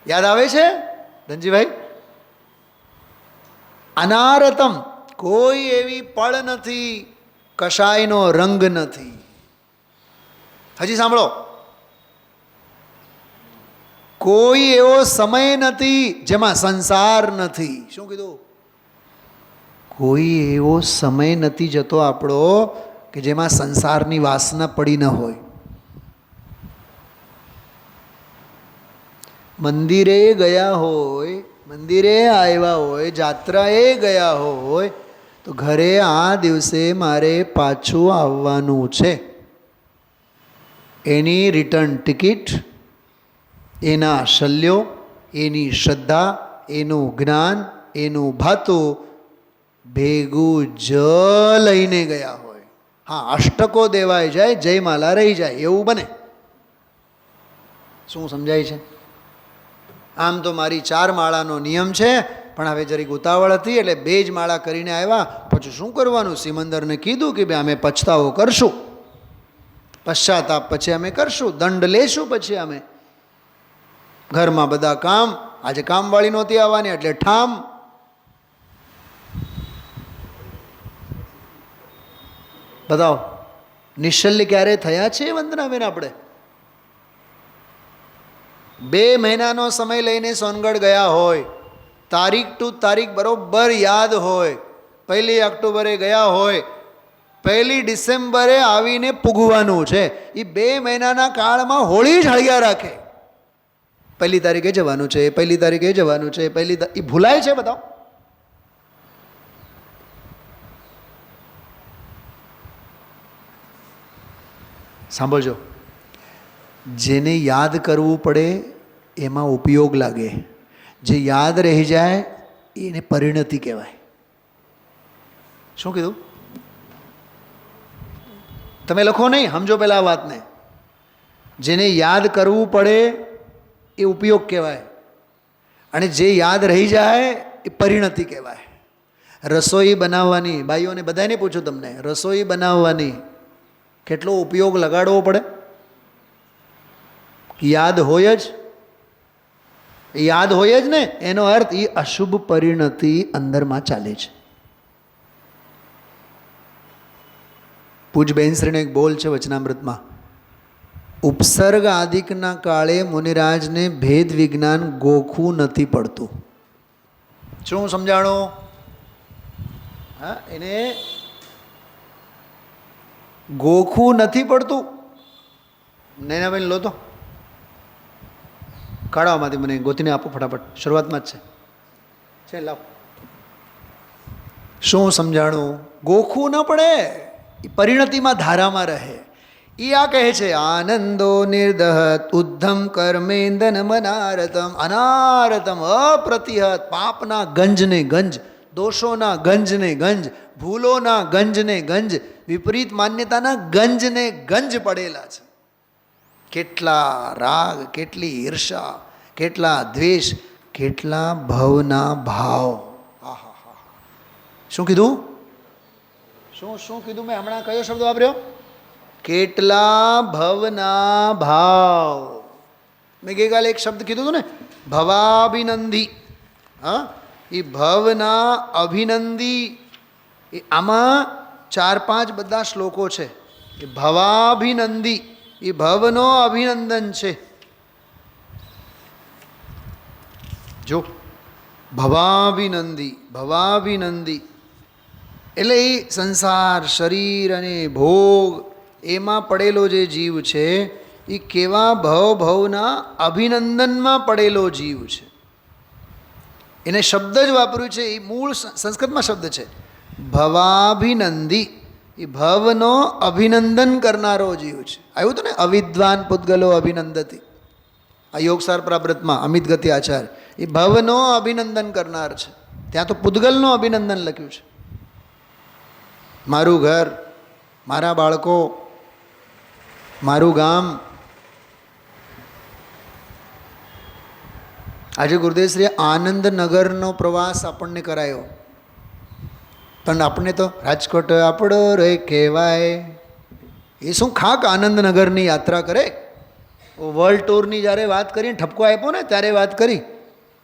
યાદ આવે છે ધનજીભાઈ? અનારતમ, કોઈ એવી પળ નથી, કશાયનો રંગ નથી. હજી સાંભળો, કોઈ એવો સમય નથી જેમાં સંસાર નથી. શું કીધું? કોઈ એવો સમય નથી જતો આપણો કે જેમાં સંસારની વાસના પડી ન હોય. મંદિરે ગયા હોય, મંદિરે આવ્યા હોય, જાત્રાએ ગયા હોય, તો ઘરે આ દિવસે મારે પાછું આવવાનું છે. એની રિટર્ન ટિકિટ, એના શલ્યો, એની શ્રદ્ધા, એનું જ્ઞાન, એનું ભાતું ભેગું જ લઈને ગયા હોય. હા, અષ્ટકો દેવાઈ જાય, જયમાલા રહી જાય, એવું બને. શું સમજાય છે? આમ તો મારી 4 માળાનો નિયમ છે, પણ હવે જરીક ઉતાવળ હતી એટલે 2 જ માળા કરીને આવ્યા. પછી શું કરવાનું? સિમંદરને કીધું કે ભાઈ અમે પછતાવો કરશું, પશ્ચાતાપ પછી અમે કરશું, દંડ લેશું પછી અમે. ઘરમાં બધા કામ, આજે કામવાળી નહોતી આવવાની એટલે ઠામ. બતાવો, નિશ્ચલ્ય ક્યારે થયા છે વંદનાબેન? આપણે 2 મહિનાનો સમય લઈને સોનગઢ ગયા હોય, તારીખ ટુ તારીખ બરોબર યાદ હોય, 1 ઓક્ટોબરે ગયા હોય, 1 ડિસેમ્બરે આવીને પૂગવાનું છે. એ 2 મહિનાના કાળમાં હોળી જ હળિયા રાખે. 1 તારીખે જવાનું છે, 1 તારીખે જવાનું છે, એ ભૂલાય છે. બતાવો, સાંભળજો, જેને યાદ કરવું પડે એમાં ઉપયોગ લાગે, જે યાદ રહી જાય એને પરિણતિ કહેવાય. શું કીધું? તમે લખો નહીં, સમજો પહેલાં આ વાતને. જેને યાદ કરવું પડે એ ઉપયોગ કહેવાય, અને જે યાદ રહી જાય એ પરિણતિ કહેવાય. રસોઈ બનાવવાની, ભાઈઓને બધાને પૂછું તમને, રસોઈ બનાવવાની કેટલો ઉપયોગ લગાડવો પડે? યાદ હોય જ, યાદ હોય જ ને, એનો અર્થ એ અશુભ પરિણતિ અંદરમાં ચાલે છે. પૂજ બેનશ્રીનો એક બોલ છે વચનામૃતમાં, ઉપસર્ગ આદિકના કાળે મુનિરાજને ભેદ વિજ્ઞાન ગોખવું નથી પડતું. શું સમજાણું? હા, એને ગોખવું નથી પડતું. નૈનાબેન લો તો કાઢવામાંથી મને ગોતીને આપો ફટાફટ, શરૂઆતમાં જ છે લાવ. શું સમજાણું? ગોખવું ન પડે, એ પરિણતિમાં ધારામાં રહે. એ આ કહે છે, આનંદો નિર્દહત ઉદ્ધમ કર્મેન્દન મનારતમ અનારતમ અપ્રતિહત. પાપના ગંજને ગંજ, દોષોના ગંજને ગંજ, ભૂલોના ગંજને ગંજ, વિપરીત માન્યતાના ગંજને ગંજ પડેલા છે. કેટલા રાગ, કેટલી ઈર્ષા, કેટલા દ્વેષ, કેટલા ભવના ભાવ. આહા, શું કીધું? શું કીધું મેં હમણાં? કયો શબ્દ વાપર્યો? કેટલા ભવના ભાવ. મેં ગઈકાલે એક શબ્દ કીધું હતું ને, ભવાભિનંદી. હા, એ ભવના અભિનંદી. એ આમાં 4-5 બધા શ્લોકો છે. એ ભવાભિનંદી, એ ભવનો અભિનંદન છે. જો ભવાભિનંદી, ભવાભિનંદી એટલે એ સંસાર, શરીર અને ભોગ એમાં પડેલો જે જીવ છે, એ કેવા ભવના અભિનંદનમાં પડેલો જીવ છે. એને શબ્દ જ વાપર્યું છે, એ મૂળ સંસ્કૃતમાં શબ્દ છે ભવાભિનંદી. એ ભવનો અભિનંદન કરનારો જીવ છે. આવ્યું હતું ને, અવિદ્વાન પૂતગલો અભિનંદતી, આ યોગસાર પ્રાવ્રતમાં અમિત ગતિ આચાર્ય. એ ભવનો અભિનંદન કરનાર છે. ત્યાં તો પૂતગલનો અભિનંદન લખ્યું છે. મારું ઘર, મારા બાળકો, મારું ગામ. આજે ગુરુદેવશ્રીએ આનંદનગરનો પ્રવાસ આપણને કરાયો, પણ આપણે તો રાજકોટ આપણો રે કહેવાય. એ શું ખાક આનંદનગરની યાત્રા કરે? વર્લ્ડ ટૂરની જ્યારે વાત કરીને ઠપકો આપ્યો ને ત્યારે વાત કરી.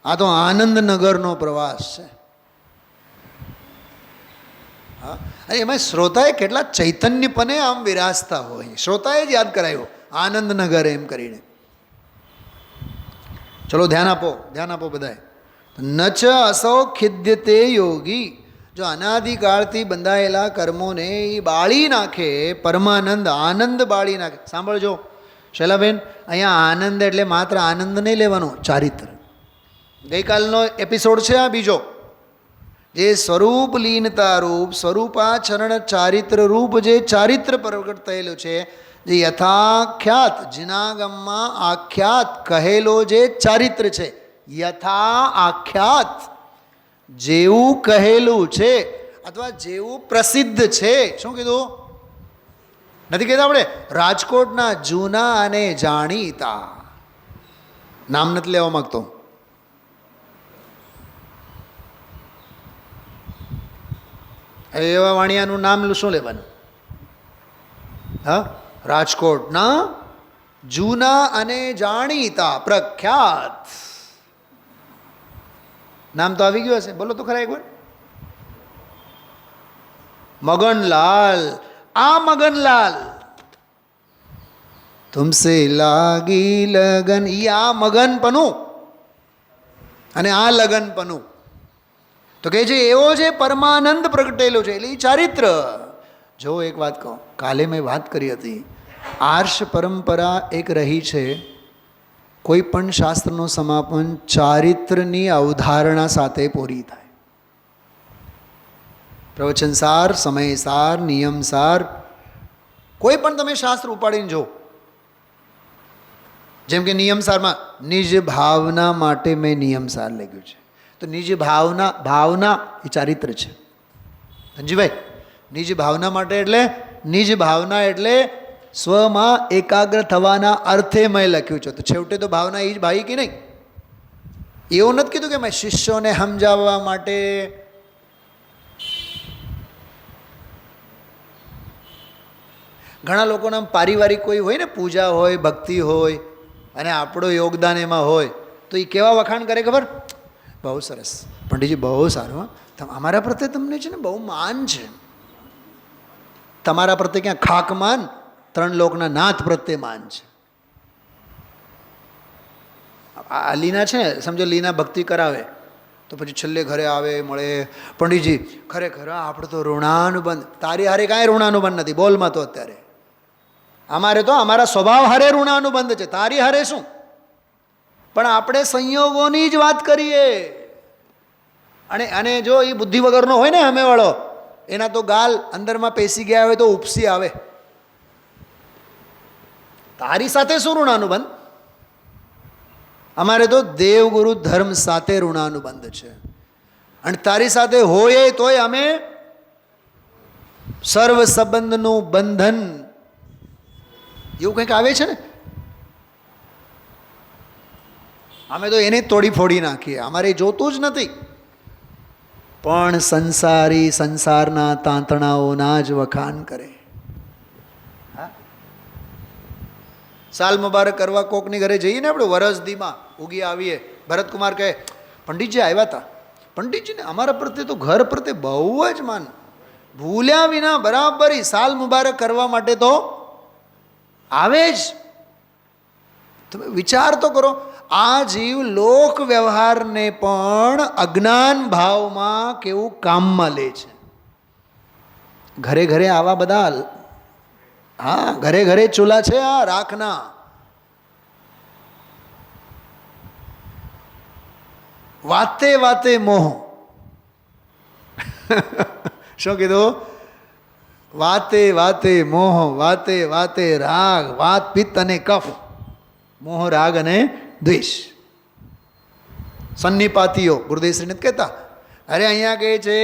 આ તો આનંદનગરનો પ્રવાસ છે. હા, અને એમાં શ્રોતાએ કેટલા ચૈતન્યપણે આમ વિરાજતા હોય. શ્રોતાએ જ યાદ કરાયો આનંદનગર એમ કરીને. ચલો ધ્યાન આપો બધાએ. ન ચ અસૌ ખિદ્યતે યોગી. જો અનાદિકાળથી બંધાયેલા કર્મોને એ બાળી નાખે, પરમાનંદ આનંદ બાળી નાખે. સાંભળજો શૈલાબેન, અહીંયા આનંદ એટલે માત્ર આનંદ નહીં લેવાનો, ચારિત્ર. ગઈકાલનો એપિસોડ છે આ બીજો, જે સ્વરૂપ લીનતા રૂપ, સ્વરૂપાચરણ ચારિત્ર રૂપ જે ચારિત્ર પ્રગટ થયેલું છે, જે યથાખ્યાત જિનાગમમાં આખ્યાત કહેલો જે ચારિત્ર છે, યથા આખ્યાત જેવું કહેલું છે અથવા જેવું પ્રસિદ્ધ છે. શું કીધું? નથી કહેતા આપણે રાજકોટના જૂના અને જાણીતા, નામ નથી લેવા માગતો. એવા વાણિયાનું નામ શું લેવાનું? હા, રાજકોટના જૂના અને જાણીતા પ્રખ્યાત. નામ તો આવી ગયું હશે, બોલો તો ખરા એકવાર. મગનલાલ. આ મગનલાલ તુમસે લાગી લગન, ઈ આ મગનપનું અને આ લગનપનું. તો કહે છે એવો જે પરમાનંદ પ્રગટેલો છે, એટલે એ ચારિત્ર. જો એક વાત કહું, કાલે મેં વાત કરી હતી, આર્ષ પરંપરા એક રહી છે, કોઈ પણ શાસ્ત્રનું સમાપન ચારિત્રની અવધારણા સાથે પૂરી થાય. પ્રવચનસાર, સમયસાર, નિયમસાર, કોઈ પણ તમે શાસ્ત્ર ઉપાડીને જો. જેમ કે નિયમસારમાં નિજ ભાવના માટે મેં નિયમસાર લખ્યું છે. તો નિજ ભાવના એ ચારિત્ર છે. ધનજીભાઈ, નિજ ભાવના માટે એટલે નિજ ભાવના એટલે સ્વમાં એકાગ્ર થવાના અર્થે મેં લખ્યું છે. તો છેવટે તો ભાવના એ જ ભાઈ કે નહીં? એવું નથી કીધું કે મેં શિષ્યોને સમજાવવા માટે. ઘણા લોકોના પારિવારિક કોઈ હોય ને, પૂજા હોય, ભક્તિ હોય, અને આપણું યોગદાન એમાં હોય તો એ કેવા વખાણ કરે ખબર? બહુ સરસ પંડિતજી, બહુ સારું. અમારા પ્રત્યે તમને છે ને બહુ માન છે. તમારા પ્રત્યે ક્યાં ખાક માન? 3 લોકના નાથ પ્રત્યે માન છે. આ લીના છે, સમજો લીના ભક્તિ કરાવે તો પછી છેલ્લે ઘરે આવે, મળે, પંડિતજી ખરેખર આપણે તો ઋણાનુબંધ. તારી હારે કાંઈ ઋણાનુબંધ નથી, બોલમાં તો અત્યારે. અમારે તો અમારા સ્વભાવ હારે ઋણાનુબંધ છે, તારી હારે શું? પણ આપણે સંયોગોની જ વાત કરીએ. અને જો એ બુદ્ધિ વગરનો હોય ને સામેવાળો, એના તો ગાલ અંદરમાં પેસી ગયા હોય તો ઉપસી આવે. તારી સાથે શું ઋણાનુબંધ? અમારે તો દેવગુરુ ધર્મ સાથે ઋણાનુબંધ છે. અને તારી સાથે હોય તોય અમે સર્વ સંબંધનું બંધન એવું કંઈક આવે છે ને, અમે તો એને તોડી ફોડી નાખીએ. અમારે જોતું જ નથી. પણ સંસારી સંસારના તાંતણાઓના જ વખાણ કરે. સાલ મુબારક કરવા કોકની ઘરે જઈએ ને આપણે, વરસદીમાં ઉગી આવીએ, ભરતકુમાર કહે પંડિતજી આવ્યા હતા. પંડિતજીને અમારા પ્રત્યે તો ઘર પ્રત્યે બહુ જ માન, ભૂલ્યા વિના બરાબર સાલ મુબારક કરવા માટે તો આવે જ. તમે વિચાર તો કરો, આ જીવ લોક વ્યવહારને પણ અજ્ઞાન ભાવમાં કેવું કામમાં લે છે. ઘરે ઘરે આવા બધા, હા ઘરે ઘરે ચૂલા છે આ રાખના. વાતે વાતે મોહ. શું કીધું? વાતે વાતે મોહ, વાતે વાતે રાગ, વાત પિત્ત અને કફ, મોહ રાગ અને દ્વેષ. સન્નિપાતીઓ ગુરુદેવશ્રી નથી કહેતા? અરે અહીંયા કહે છે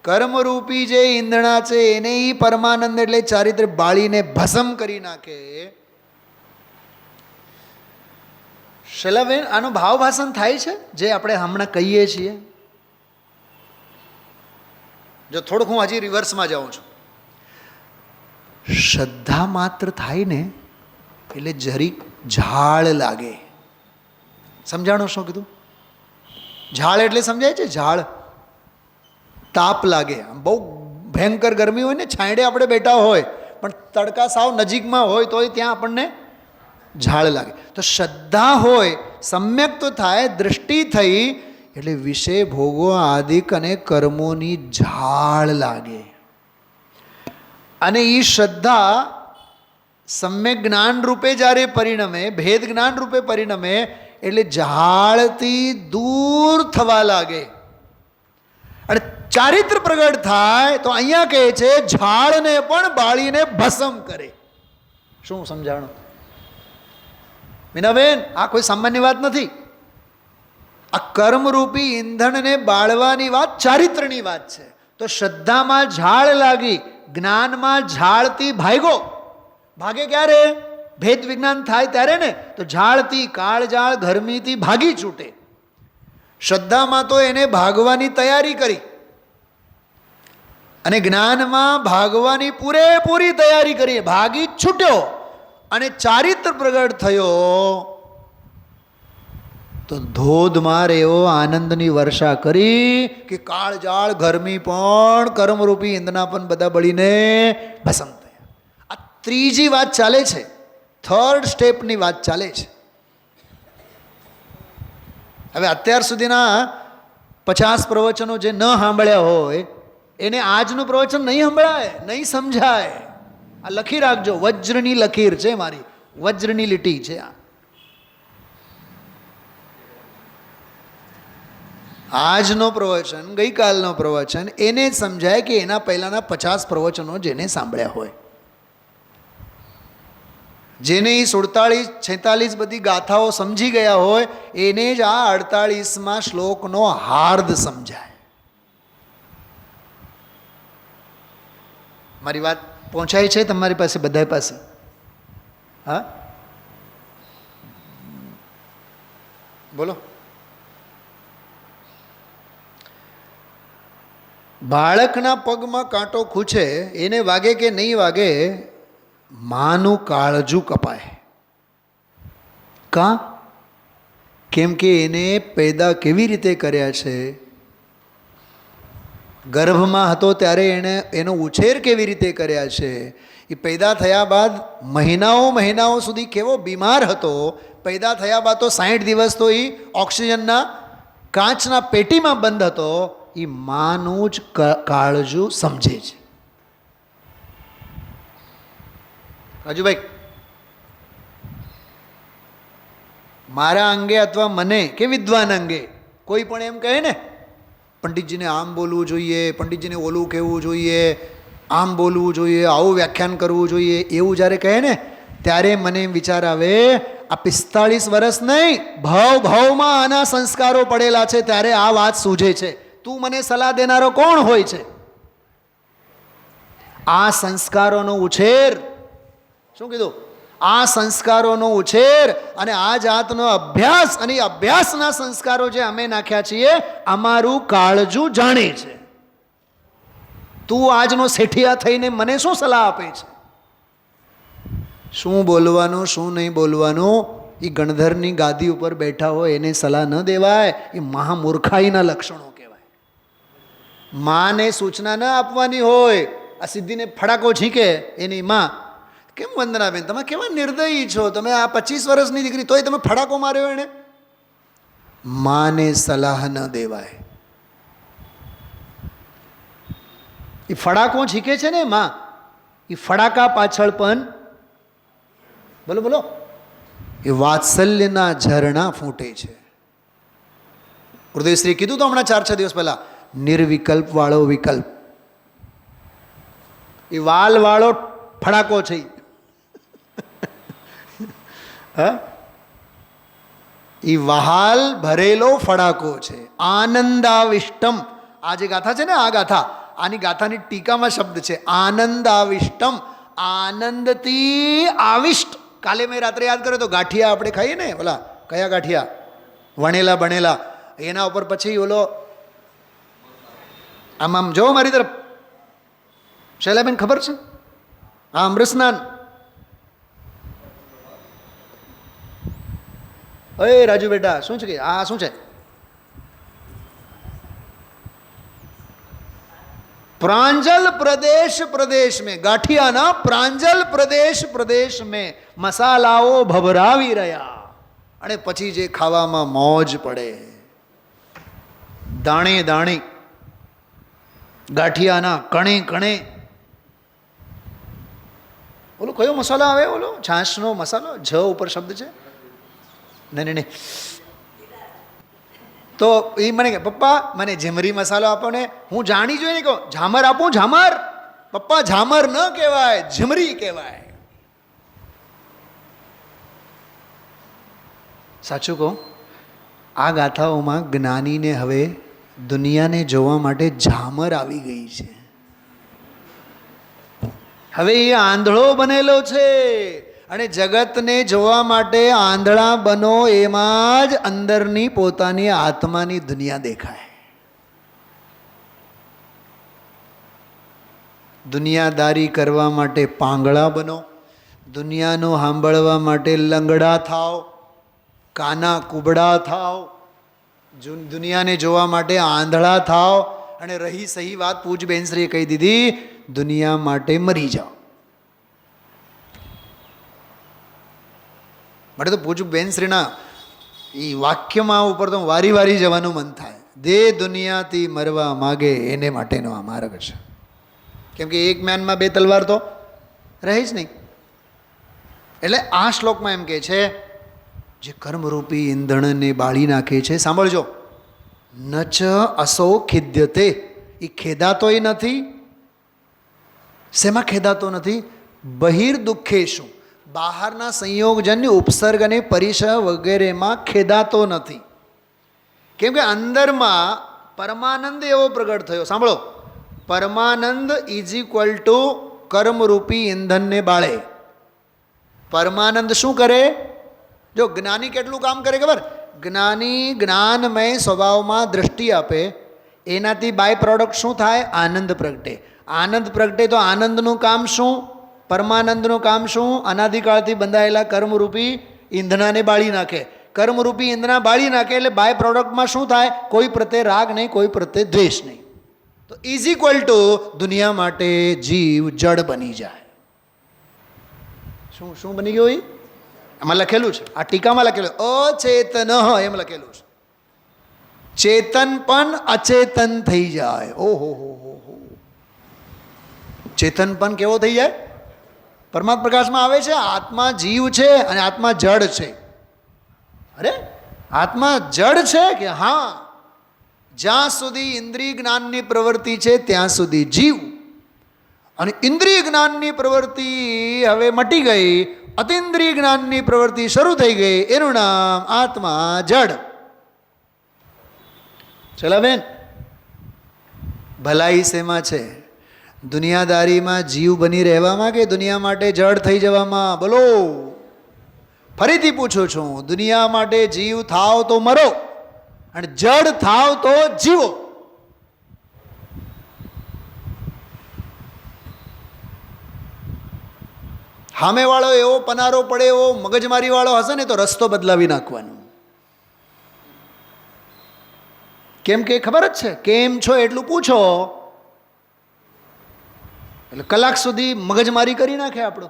કર્મરૂપી જે ઈંધણા છે એને ઈ પરમાનંદ એટલે ચારિત્ર બાળીને ભસ્મ કરી નાખે. શૈલાબેન, આનો ભાવ ભાષણ થાય છે જે આપણે હમણાં કહીએ છીએ? જો થોડુંક હું હજી રિવર્સમાં જાઉં છું. શ્રદ્ધા માત્ર થાય ને એટલે જરીક ઝાડ લાગે. સમજાણો શું કીધું? ઝાડ એટલે સમજાય છે? ઝાડ તાપ લાગે. બહુ ભયંકર ગરમી હોય ને, છાંયડે આપણે બેઠા હોય પણ તડકા સાવ નજીકમાં હોય તોય ત્યાં આપણને ઝાડ લાગે. તો શ્રદ્ધા હોય, સમ્યક તો થાય, દૃષ્ટિ થઈ એટલે વિષય ભોગો આદિક અને કર્મોની ઝાડ લાગે. અને એ શ્રદ્ધા સમ્યક જ્ઞાન રૂપે જ્યારે પરિણમે, ભેદ જ્ઞાન રૂપે પરિણમે એટલે ઝાડથી દૂર થવા લાગે. અને ચારિત્ર પ્રગટ થાય તો અહીંયા કહે છે ઝાડને પણ બાળીને ભસ્મ કરે. શું સમજાણું મીનાબેન? આ કોઈ સામાન્ય વાત નથી. આ કર્મરૂપી ઈંધણને બાળવાની વાત ચારિત્રની વાત છે. તો શ્રદ્ધામાં ઝાડ લાગી, જ્ઞાનમાં ઝાડથી ભાગ્યો. ભાગે ક્યારે? ભેદ વિજ્ઞાન થાય ત્યારે ને. તો ઝાડથી કાળઝાળ ગરમીથી ભાગી છૂટે. શ્રદ્ધામાં તો એને ભાગવાની તૈયારી કરી અને જ્ઞાનમાં ભાગવાની પૂરેપૂરી તૈયારી કરી, ભાગી છૂટ્યો અને ચારિત્ર પ્રગટ થયો તો ધોધમાર એવો આનંદની વર્ષા કરી કે કાળજાળ ગરમી પણ કર્મરૂપી ઈંધણા પણ બધા બળીને ભસ્મ થયા. આ ત્રીજી વાત ચાલે છે, થર્ડ સ્ટેપની વાત ચાલે છે. હવે અત્યાર સુધીના 50 પ્રવચનો જે ન સાંભળ્યા હોય એને આજનું પ્રવચન નહીં સંભળાય, નહીં સમજાય. આ લખી રાખજો, વજ્રની લકીર છે મારી, વજ્રની લીટી છે આ. આજનો પ્રવચન, ગઈકાલનો પ્રવચન એને જ સમજાય કે એના પહેલાંના 50 પ્રવચનો જેને સાંભળ્યા હોય, જેને એ 46-46 બધી ગાથાઓ સમજી ગયા હોય એને જ આ 48મા શ્લોકનો હાર્દ સમજાય. મારી વાત પહોંચાય છે તમારી પાસે, બધા પાસે? હા બોલો. બાળકના પગમાં કાંટો ખૂંચે એને વાગે કે નહીં વાગે, માનું કાળજું કપાય. કાં? કેમ કે એને પેદા કેવી રીતે કર્યા છે? ગર્ભમાં હતો ત્યારે એનો ઉછેર કેવી રીતે કર્યા છે? એ પેદા થયા બાદ મહિનાઓ સુધી કેવો બીમાર હતો. પેદા થયા બાદ તો 60 દિવસ તો એ ઓક્સિજનના કાચના પેટીમાં બંધ હતો. એ માનું જ કાળજું સમજે છે. રાજુભાઈ, મારા અંગે અથવા મને કે વિદ્વાન અંગે કોઈ પણ એમ કહે ને, પંડિતજીને આમ બોલવું જોઈએ, પંડિતજીને ઓલું કહેવું જોઈએ, આમ બોલવું જોઈએ, આવું વ્યાખ્યાન કરવું જોઈએ, એવું જ્યારે કહે ને ત્યારે મને એમ વિચાર આવે, આ 45 વર્ષ નહીં, ભાવમાં આના સંસ્કારો પડેલા છે ત્યારે આ વાત સૂઝે છે. તું મને સલાહ દેનારો કોણ હોય છે? આ સંસ્કારોનો ઉછેર, શું કીધું? આ સંસ્કારોનો ઉછેર અને આ જાતનો અભ્યાસ, અને અભ્યાસના સંસ્કારો જે અમે નાખ્યા છીએ, અમારું કાળજું જાણે છે. તું આજનો શેઠિયા થઈને મને શું સલાહ આપે છે? શું બોલવાનું, શું નહીં બોલવાનું, એ ગણધરની ગાદી ઉપર બેઠા હોય એને સલાહ ન દેવાય. એ મહામૂર્ખાઈના લક્ષણો કહેવાય. માને સૂચના ન આપવાની હોય. આ સિદ્ધિને ફડાકો ઝીંકે એની માં, કેમ વંદનાબેન તમે કેવા નિર્દયી છો, તમે આ 25 વર્ષની દીકરી તોય તમે ફડાકો માર્યો એને? માને સલાહ ન દેવાય. એ ફડાકો ઝીકે છે ને માં, એ ફડાકા પાછળ પણ બોલો બોલો એ વાત્સલ્યના ઝરણા ફૂટે છે. હૃદયશ્રી કીધું તો હમણાં 4-6 દિવસ પહેલા, નિર્વિકલ્પ વાળો વિકલ્પ. એ વાલ વાળો ફડાકો છે. એ વહાલ ભરેલો ફડાકો છે. આનંદાવિષ્ટમ, આ જે ગાથા છે ને, આ ગાથા, આની ગાથાની ટીકામાં શબ્દ છે આનંદાવિષ્ટમ. આનંદથી આવિષ્ટ. કાલે મેં રાત્રે યાદ કર્યો તો, ગાંઠિયા આપણે ખાઈએ ને, ઓલા કયા ગાંઠિયા, વણેલા બનેલા, એના ઉપર પછી ઓલો આમ જો મારી તરફ, શૈલાબેન ખબર છે? આ અમૃત સ્નાન. અરે રાજુ બેટા શું છે કે આ શું છે? प्रांजल प्रदेश में, गाठियाना प्रांजल प्रदेश में मसालाओ भभरावी રહ્યા, અને પછી જે ખાવામાં મોજ પડે, દાણે દાણે ગાંઠિયાના કણે કણે. ઓલો કયો મસાલો આવે? ઓલો છાશનો મસાલો, જ ઉપર શબ્દ છે. નહીં. તો એ મને કે પપ્પા મને ઝમરી મસાલો આપો ને. હું જાણી જોઈને કહું ઝામર આપું? ઝામર? પપ્પા ઝામર ન કહેવાય, ઝમરી કહેવાય. સાચું કહું, આ ગાથાઓમાં જ્ઞાનીને હવે દુનિયાને જોવા માટે ઝામર આવી ગઈ છે. હવે એ આંધળો બનેલો છે, અને જગતને જોવા માટે આંધળા બનો, એમાં જ અંદરની પોતાની આત્માની દુનિયા દેખાય. દુનિયાદારી કરવા માટે પાંગળા બનો, દુનિયાનું સાંભળવા માટે લંગડા થાવ, કાના કુબડા થાવ, દુનિયાને જોવા માટે આંધળા થાવ, અને રહી સહી વાત પૂજ બેનશ્રીએ કહી દીધી, દુનિયા માટે મરી જાઓ. માટે તો પૂજ્ય બેનશ્રીના એ વાક્યમાં ઉપર તો વારી જવાનું મન થાય. દે દુનિયાથી મરવા માગે એને માટેનો આ માર્ગ છે. કેમ કે એક જ્ઞાનમાં 2 તલવાર તો રહે જ નહીં. એટલે આ શ્લોકમાં એમ કહે છે, જે કર્મરૂપી ઈંધણને બાળી નાખે છે, સાંભળજો, નચ અસો ખિદ્યતે, એ ખેદાતોય નથી. શેમાં ખેદાતો નથી? બહિર દુઃખેશું, બહારના સંયોગજન્ય ઉપસર્ગ અને પરિસર વગેરેમાં ખેદાતો નથી. કેમ કે અંદરમાં પરમાનંદ એવો પ્રગટ થયો. સાંભળો, પરમાનંદ = કર્મરૂપી ઈંધણને બાળે. પરમાનંદ શું કરે? જો જ્ઞાની કેટલું કામ કરે ખબર? જ્ઞાની જ્ઞાનમય સ્વભાવમાં દૃષ્ટિ આપે, એનાથી બાય પ્રોડક્ટ શું થાય? આનંદ પ્રગટે. આનંદ પ્રગટે તો આનંદનું કામ શું? પરમાનંદનું કામ શું? અનાદિકાળથી બંધાયેલા કર્મરૂપી ઈંધણાને બાળી નાખે, કર્મરૂપી ઈંધણા બાળી નાખે એટલે બાય પ્રોડક્ટમાં શું થાય? કોઈ પ્રત્યે રાગ નહીં, કોઈ પ્રત્યે દ્વેષ નહીં. તો ઇઝ ઇક્વલ ટુ દુનિયા માટે જીવ જડ બની જાય. શું શું બની ગયું? એમાં લખેલું છે, આ ટીકામાં લખેલું અચેતન એમ લખેલું છે. ચેતન પણ અચેતન થઈ જાય. ઓહો હો હો હો. ચેતન પણ કેવો થઈ જાય? પરમાત્મા પ્રકાશમાં આવે છે આત્મા જીવ છે અને આત્મા જડ છે. અરે આત્મા જડ છે કે? હા, જ્યાં સુધી ઇન્દ્રિય જ્ઞાનની પ્રવૃત્તિ છે ત્યાં સુધી જીવ, અને ઇન્દ્રિય જ્ઞાનની પ્રવૃત્તિ હવે મટી ગઈ, અતિન્દ્રિય જ્ઞાનની પ્રવૃત્તિ શરૂ થઈ ગઈ, એનું નામ આત્મા જડ. ચલા બેન, ભલાઈ શેમાં છે? દુનિયાદારીમાં જીવ બની રહેવામાં કે દુનિયા માટે જડ થઈ જવામાં? બોલો. ફરીથી પૂછું છું, દુનિયા માટે જીવ થાવ તો મરો, અને જડ થાવ તો જીવો. સામેવાળો એવો પનારો પડે એવો મગજમારીવાળો હશે ને તો રસ્તો બદલાવી નાખવાનો. કેમ કે ખબર જ છે, કેમ છો એટલું પૂછો એટલે કલાક સુધી મગજમારી કરી નાખે આપણો.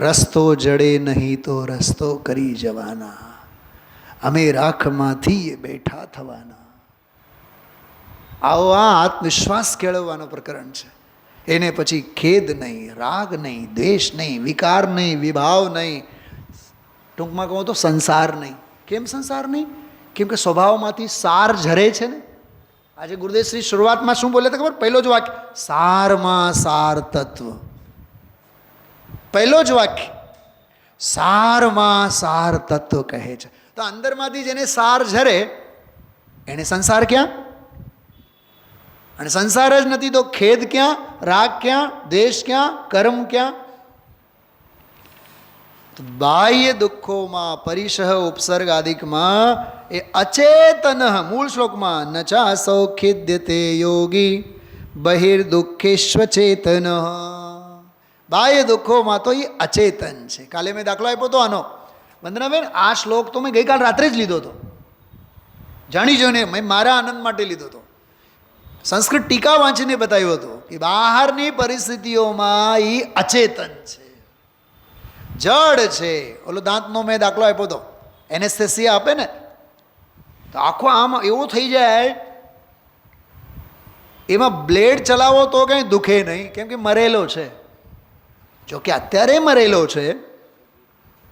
રસ્તો જડે નહીં તો રસ્તો કરી જવાના, અમે રાખમાંથી બેઠા થવાના. આવો આ આત્મવિશ્વાસ કેળવવાનો પ્રકરણ છે. એને પછી ખેદ નહીં, રાગ નહીં, દ્વેષ નહીં, વિકાર નહીં, વિભાવ નહીં, ટૂંકમાં કહું તો સંસાર નહીં. કેમ સંસાર નહીં? કેમ કે સ્વભાવમાંથી સાર ઝરે છે ને. આજે ગુરુદેવ શ્રી શરૂઆતમાં શું બોલે તો ખબર? પહેલો જ વાક્ય, સારમાં સાર તત્વ. પહેલો જ વાક્ય સારમાં સાર તત્વ કહે છે. તો અંદરમાંથી જેને સાર ઝરે એને સંસાર ક્યાં? અને સંસાર જ નથી તો ખેદ ક્યાં? રાગ ક્યાં? દ્વેષ ક્યાં? કર્મ ક્યાં? બાહ્ય દુઃખોમાં પરિશહ ઉપસર્ગ આદિકમાં એ અચેતન, મૂળ શ્લોકમાં ન ચાસૌ ખિદ્યતે યોગી બહિર્દુઃખેશ્વ ચેતન. બાહ્ય દુઃખોમાં તો એ અચેતન છે. કાલે મેં દાખલો આપ્યો હતો આનો, વંદનાબેન. આ શ્લોક તો મેં ગઈકાલ રાત્રે જ લીધો હતો, જાણી જોઈને મેં મારા આનંદ માટે લીધો હતો. સંસ્કૃત ટીકા વાંચીને બતાવ્યો હતો કે બહારની પરિસ્થિતિઓમાં એ અચેતન છે, જડ છે. ઓલો દાંતનો મેં દાખલો આપ્યો હતો, એનેસ્થેસિયા આપે ને તો આખો આમ એવું થઈ જાય, એમાં બ્લેડ ચલાવો તો કંઈ દુખે નહીં, કેમ કે મરેલો છે. જો કે અત્યારે મરેલો છે,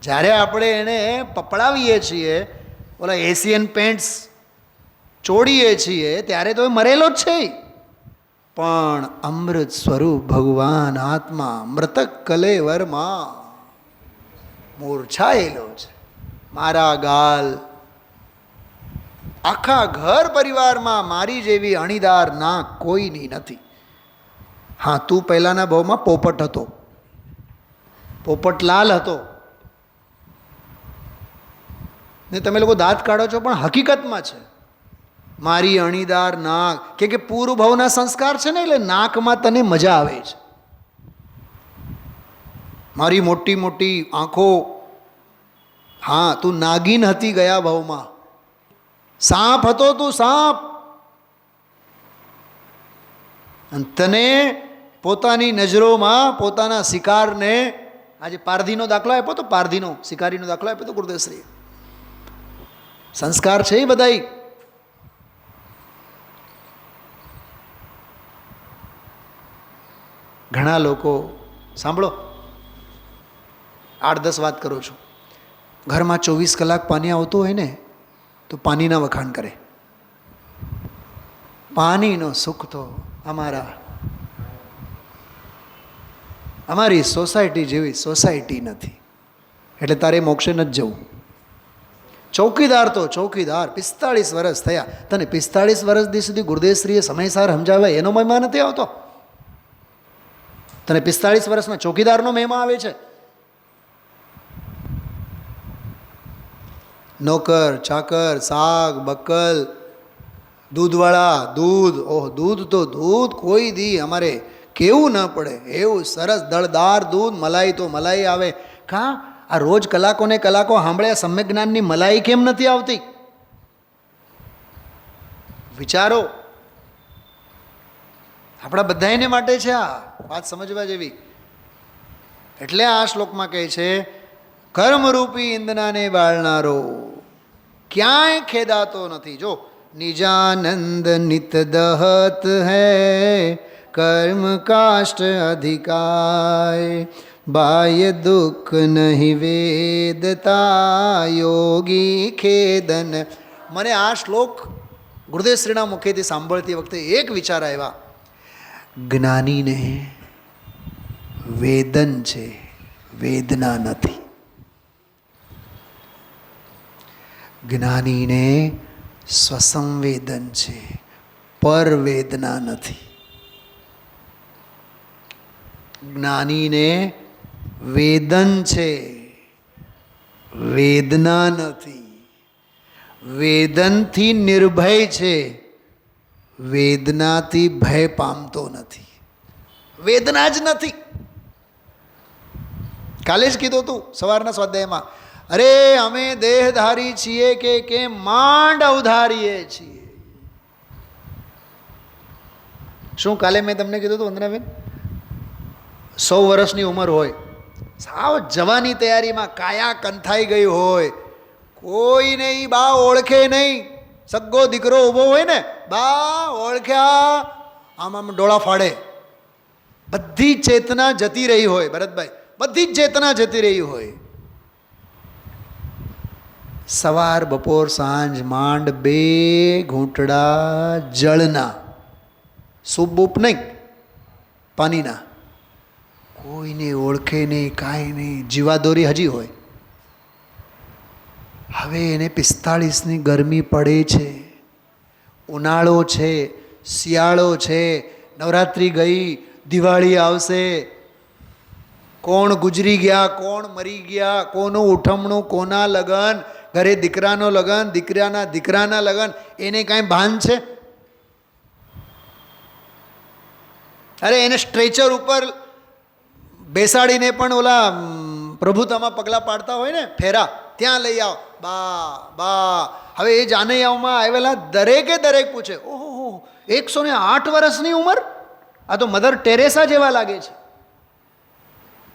જ્યારે આપણે એને પપડાવીએ છીએ, ઓલા એશિયન પેન્ટ્સ ચોડીએ છીએ, ત્યારે તો એ મરેલો જ છે. પણ અમૃત સ્વરૂપ ભગવાન આત્મા મૃતક કલેવરમાં મૂર્છાયેલો છે. મારા ગાલ, આખા ઘર પરિવારમાં મારી જેવી અણીદાર નાક કોઈની નથી. હા, તું પહેલાના ભાવમાં પોપટ હતો, પોપટલાલ હતો ને તમે લોકો દાંત કાઢો છો, પણ હકીકતમાં છે મારી અણીદાર નાક. કે પૂર્વ ભાવના સંસ્કાર છે ને, એટલે નાકમાં તને મજા આવે છે. મારી મોટી મોટી આંખો, હા તું નાગિન હતી ગયા ભાવમાં, સાપ હતો તું, સાપ. અને તને પોતાની નજરોમાં પોતાના શિકારને, આજે પારધીનો દાખલો આપ્યો તો, પારધીનો શિકારીનો દાખલો આપ્યો તો ગુરુદેવશ્રીએ. સંસ્કાર છે એ બધાય. ઘણા લોકો, સાંભળો, 8-10 વાત કરું છું, ઘરમાં 24 કલાક પાણી આવતું હોય ને તો પાણીના વખાણ કરે. પાણીનો સુખ તો અમારી સોસાયટી જેવી સોસાયટી નથી, એટલે તારે મોક્ષે નથી જવું. ચોકીદાર તો ચોકીદાર, 45 વર્ષ થયા, તને 45 વર્ષ સુધી ગુરુદેવશ્રીએ સમયસાર સમજાવ્યા એનો મહિમા નથી આવતો? તને 45 વર્ષમાં ચોકીદારનો મહિમા આવે છે? નોકર ચાકર, શાક બકલ, દૂધવાળા દૂધ, ઓહ દૂધ તો દૂધ કોઈ દી અમારે કેવું ન પડે, એવું સરસ દળદાર દૂધ, મલાઈ તો મલાઈ આવે. કાં આ રોજ કલાકો ને કલાકો સાંભળ્યા સમ્યક જ્ઞાનની મલાઈ કેમ નથી આવતી? વિચારો. આપણા બધાને માટે છે આ વાત, સમજવા જેવી. એટલે આ શ્લોકમાં કહે છે કર્મરૂપી ઈંધનાને બાળનારો ક્યાંય ખેદાતો નથી. જો નિજાનંદ નિત દહત હૈ કર્મ કાષ્ટ અધિકાય બાહ્ય દુઃખ નહીં વેદતા યોગી ખેદન. મને આ શ્લોક ગુરુદેવ શ્રીના મુખેથી સાંભળતી વખતે એક વિચાર આવ્યા, જ્ઞાનીને વેદન છે, વેદના નથી. જ્ઞાનીને સ્વસંવેદન છે, પર વેદના નથી. જ્ઞાનીને વેદન છે, વેદના નથી. વેદનથી નિર્ભય છે, વેદનાથી ભય પામતો નથી. વેદના જ નથી. કાલે જ કીધું હતું સવારના સ્વાધ્યાયમાં, અરે અમે દેહધારી છીએ કે માંડ અવધારીએ છીએ. શું કાલે મેં તમને કીધું હતું વંદનાબેન? 100 વર્ષની ઉંમર હોય, સાવ જવાની તૈયારીમાં, કાયા કંથાઈ ગઈ હોય, કોઈને ઈ બા ઓળખે નહીં. સગ્ગો દીકરો ઊભો હોય ને, બા ઓળખ્યા, આમ આમ ડોળા ફાડે. બધી ચેતના જતી રહી હોય ભરતભાઈ, બધી જ ચેતના જતી રહી હોય. સવાર બપોર સાંજ માંડ 2 ઘૂંટડા જળના, સૂપ બૂપ નહીં, પાણીના. કોઈને ઓળખે નહીં, કાંઈ નહીં, જીવાદોરી હજી હોય. હવે એને 45ની ગરમી પડે છે, ઉનાળો છે, શિયાળો છે, નવરાત્રિ ગઈ, દિવાળી આવશે. કોણ ગુજરી ગયા, કોણ મરી ગયા, કોનું ઉઠમણું, કોના લગન, ઘરે દીકરાનો લગન, દીકરાના દીકરાના લગન, એને કાંઈ ભાન છે? અરે એને સ્ટ્રેચર ઉપર બેસાડીને પણ ઓલા પ્રભુતામાં પગલાં પાડતા હોય ને, ફેરા, ત્યાં લઈ આવો, બા બા. હવે એ જાનૈયાઓમાં આવેલા દરેકે દરેક પૂછે, ઓહો 108 વર્ષની ઉંમર, આ તો મધર ટેરેસા જેવા લાગે છે,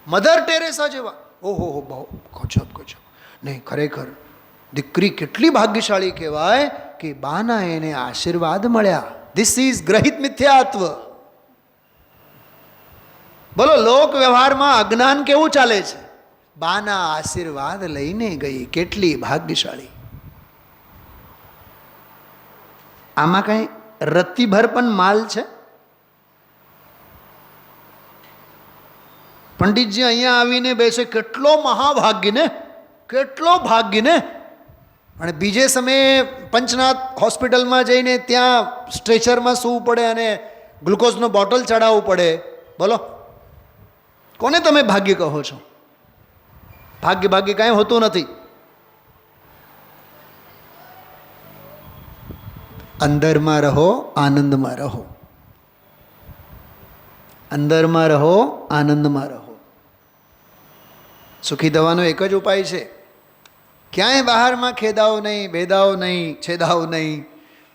મધર ટેરેસા જેવા. ઓહો બહુ ગજબ ગજબ. નહીં, ખરેખર દીકરી કેટલી ભાગ્યશાળી કહેવાય કે બાના એને આશીર્વાદ મળ્યા. ધીસ ઇઝ ગ્રહિત મિથ્યાત્વ. બોલો, લોક વ્યવહારમાં અજ્ઞાન કેવું ચાલે છે? બાના આશીર્વાદ લઈને ગઈ, કેટલી ભાગ્યશાળી. આમાં કઈ રત્તીભર પણ માલ છે? પંડિતજી અહીંયા આવીને બેસે, કેટલો મહાભાગ્ય ને, કેટલો ભાગ્ય ને. અને બીજે સમયે પંચનાથ હોસ્પિટલમાં જઈને ત્યાં સ્ટ્રેચરમાં સૂવું પડે અને ગ્લુકોઝનો બોટલ ચડાવવું પડે. બોલો, કોને તમે ભાગ્ય કહો છો? ભાગ્ય ભાગ્ય કાંઈ હોતું નથી. અંદરમાં રહો, આનંદમાં રહો. અંદરમાં રહો, આનંદમાં રહો. સુખી થવાનો એક જ ઉપાય છે, ક્યાંય બહારમાં ખેદાઓ નહીં, ભેદાઓ નહીં, છેદાઓ નહીં.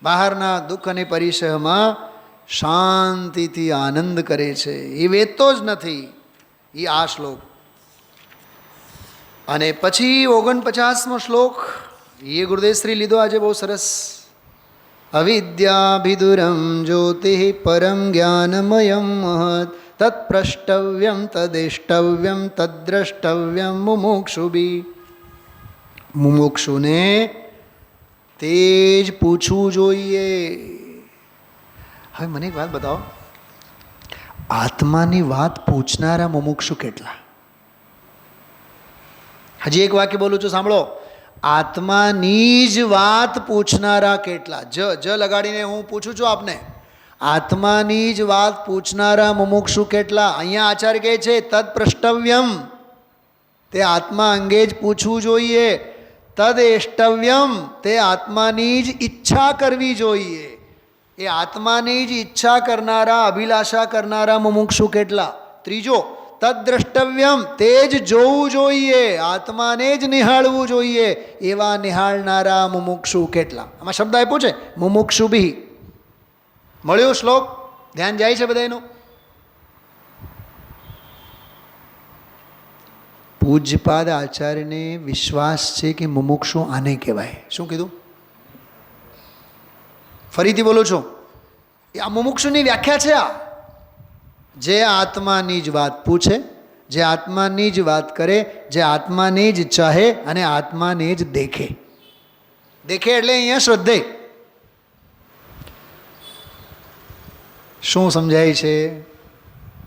બહારના દુઃખ અને પરિસહમાં શાંતિથી આનંદ કરે છે. એ વેચતો જ નથી. એ આ શ્લોક. અને પછી 49મો શ્લોક એ ગુરુદેવશ્રી લીધો આજે, બહુ સરસ. અવિદ્યાભિદુરમ જ્યોતિ પરમ જ્ઞાનમયમ મહત તત્પ્રષ્ટવ્યમ તદેષ્ટવ્યમ તદ્રષ્ટવ્યમ મુમુક્ષુભી. મુમુક્ષુને તે જ પૂછવું જોઈએ. હવે મને એક વાત બતાવો, આત્માની વાત પૂછનારા મુમુક્ષુ કેટલા? હજી એક વાક્ય બોલું છું, સાંભળો. આત્માની જ વાત પૂછનારા કેટલા? જ લગાડીને હું પૂછું છું આપને, આત્માની જ વાત પૂછનારા મુમુક્ષુ કેટલા? અહીંયા આચાર્ય કહે છે તત્પ્રષ્ટવ્યમ, તે આત્મા અંગે જ પૂછવું જોઈએ. તદેષ્ટવ્યમ, તે આત્માની જ ઈચ્છા કરવી જોઈએ. એ આત્માની જ ઈચ્છા કરનારા, અભિલાષા કરનારા મુમુક્ષુ કેટલા? ત્રીજો, તદ્દ્રષ્ટવ્યમ, તે જ જોવું જોઈએ, આત્માને જ નિહાળવું જોઈએ એવા નિહાળનારા મુમુક્ષુ કેટલા? આમાં શબ્દ આપ્યો છે મુમુક્ષુભિ. મળ્યો શ્લોક? ધ્યાન જાય છે બધાનું? પૂજ્યપાદ આચાર્યને વિશ્વાસ છે કે મુમુક્ષુ આને કહેવાય. શું કીધું? ફરીથી બોલું છું, આ મુમુક્ષુની વ્યાખ્યા છે. આ જે આત્માની જ વાત પૂછે, જે આત્માની જ વાત કરે, જે આત્માને જ ચાહે અને આત્માને જ દેખે. દેખે એટલે અહીંયા શ્રદ્ધેય. શું સમજાય છે?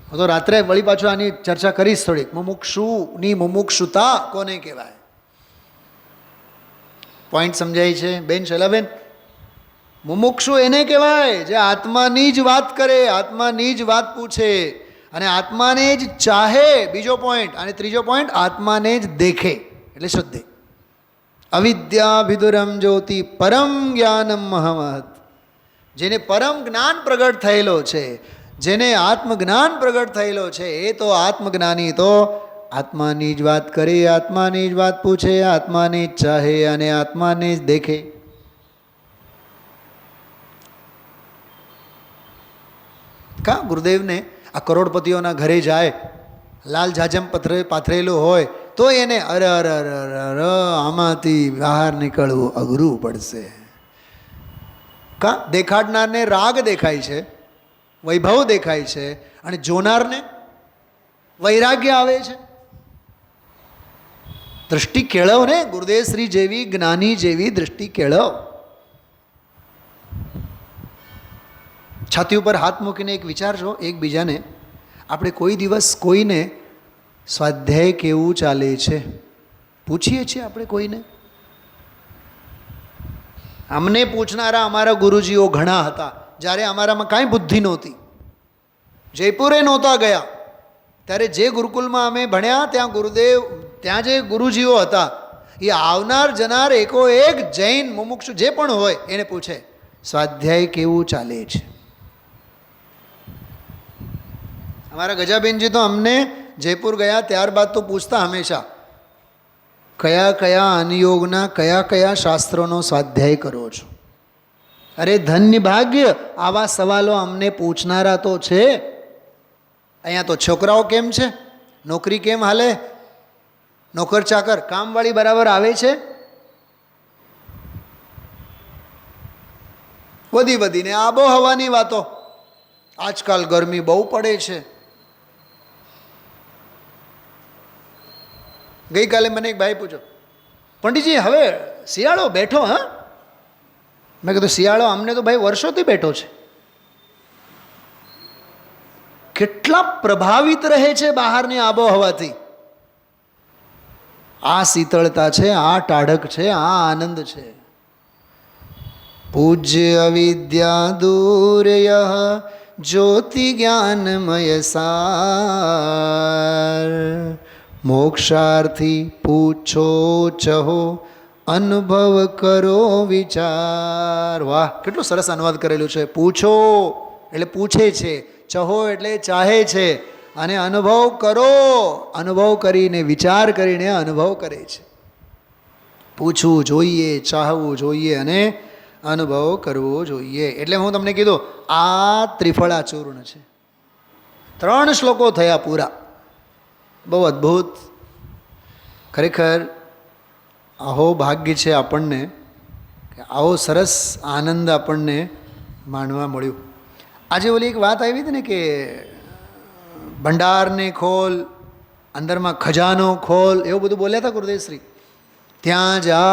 હું તો રાત્રે વળી પાછું આની ચર્ચા કરીશ થોડીક. મુમુક્ષુની મુમુક્ષુતા કોને કહેવાય? પોઈન્ટ સમજાય છે બેન શૈલાબેન? મુમુક્ષુ એને કહેવાય જે આત્માની જ વાત કરે, આત્માની જ વાત પૂછે અને આત્માને જ ચાહે. બીજો પોઈન્ટ. અને ત્રીજો પોઈન્ટ, આત્માને જ દેખે એટલે શ્રદ્ધે. અવિદ્યા વિદુરમ જ્યોતિ પરમ જ્ઞાનમ મહામહત. જેને પરમ જ્ઞાન પ્રગટ થયેલો છે, જેને આત્મજ્ઞાન પ્રગટ થયેલો છે, એ તો આત્મજ્ઞાની તો આત્માની જ વાત કરે, આત્માની જ વાત પૂછે, આત્માને જ ચાહે અને આત્માને જ દેખે. કા ગુરુદેવને આ કરોડપતિઓના ઘરે જાય, લાલ જાજમ પાથરેલું હોય તો એને અરે અરે અરે અરે આમાંથી બહાર નીકળવું અઘરું પડશે. કા દેખાડનારને રાગ દેખાય છે, વૈભવ દેખાય છે, અને જોનારને વૈરાગ્ય આવે છે. દૃષ્ટિ કેળવ ને, ગુરુદેવ શ્રી જેવી, જ્ઞાની જેવી દૃષ્ટિ કેળવ. છાતી ઉપર હાથ મૂકીને એક વિચારજો એકબીજાને, આપણે કોઈ દિવસ કોઈને સ્વાધ્યાય કેવું ચાલે છે પૂછીએ છીએ? આપણે કોઈને? અમને પૂછનારા અમારા ગુરુજીઓ ઘણા હતા. જ્યારે અમારામાં કાંઈ બુદ્ધિ નહોતી, જયપુરે નહોતા ગયા, ત્યારે જે ગુરુકુલમાં અમે ભણ્યા ત્યાં ગુરુદેવ, ત્યાં જે ગુરુજીઓ હતા એ આવનાર જનાર એકો એક જૈન મુમુક્ષુ જે પણ હોય એને પૂછે સ્વાધ્યાય કેવું ચાલે છે. અમારા ગજાબેનજી તો અમને જયપુર ગયા ત્યારબાદ તો પૂછતા હંમેશા, કયા કયા અનુયોગના કયા કયા શાસ્ત્રોનો સ્વાધ્યાય કરો છો? અરે ધન્ય ભાગ્ય, આવા સવાલો અમને પૂછનારા તો છે. અહીંયા તો છોકરાઓ કેમ છે, નોકરી કેમ હાલે, નોકર ચાકર કામવાળી બરાબર આવે છે? વધી વધીને આબોહવાની વાતો. આજકાલ ગરમી બહુ પડે છે. ગઈકાલે મને એક ભાઈ પૂછો, પંડિતજી હવે શિયાળો બેઠો? હા, મેં કીધું શિયાળો અમને તો ભાઈ વર્ષોથી બેઠો છે. કેટલા પ્રભાવિત રહે છે બહારની આબોહવાથી. આ શીતળતા છે, આ ટાઢક છે, આ આનંદ છે. પૂજ્ય અવિદ્યા દૂરય જ્યોતિ જ્ઞાનમય સાર, મોક્ષાર્થી પૂછો ચહો અનુભવ કરો વિચાર. વાહ, કેટલું સરસ અનુવાદ કરેલું છે. પૂછો એટલે પૂછે છે, ચહો એટલે ચાહે છે, અને અનુભવ કરો, અનુભવ કરીને વિચાર કરીને અનુભવ કરે છે. પૂછવું જોઈએ, ચાહવું જોઈએ અને અનુભવ કરવો જોઈએ. એટલે હું તમને કીધું આ ત્રિફળા ચૂર્ણ છે. 3 શ્લોકો થયા પૂરા. બહુ અદ્ભુત. ખરેખર આવો ભાગ્ય છે આપણને કે આવો સરસ આનંદ આપણને માણવા મળ્યું. આજે ઓલી એક વાત આવી હતી ને કે ભંડારને ખોલ, અંદરમાં ખજાનો ખોલ, એવું બધું બોલ્યા હતા ગુરુદેવશ્રી. ત્યાં જા,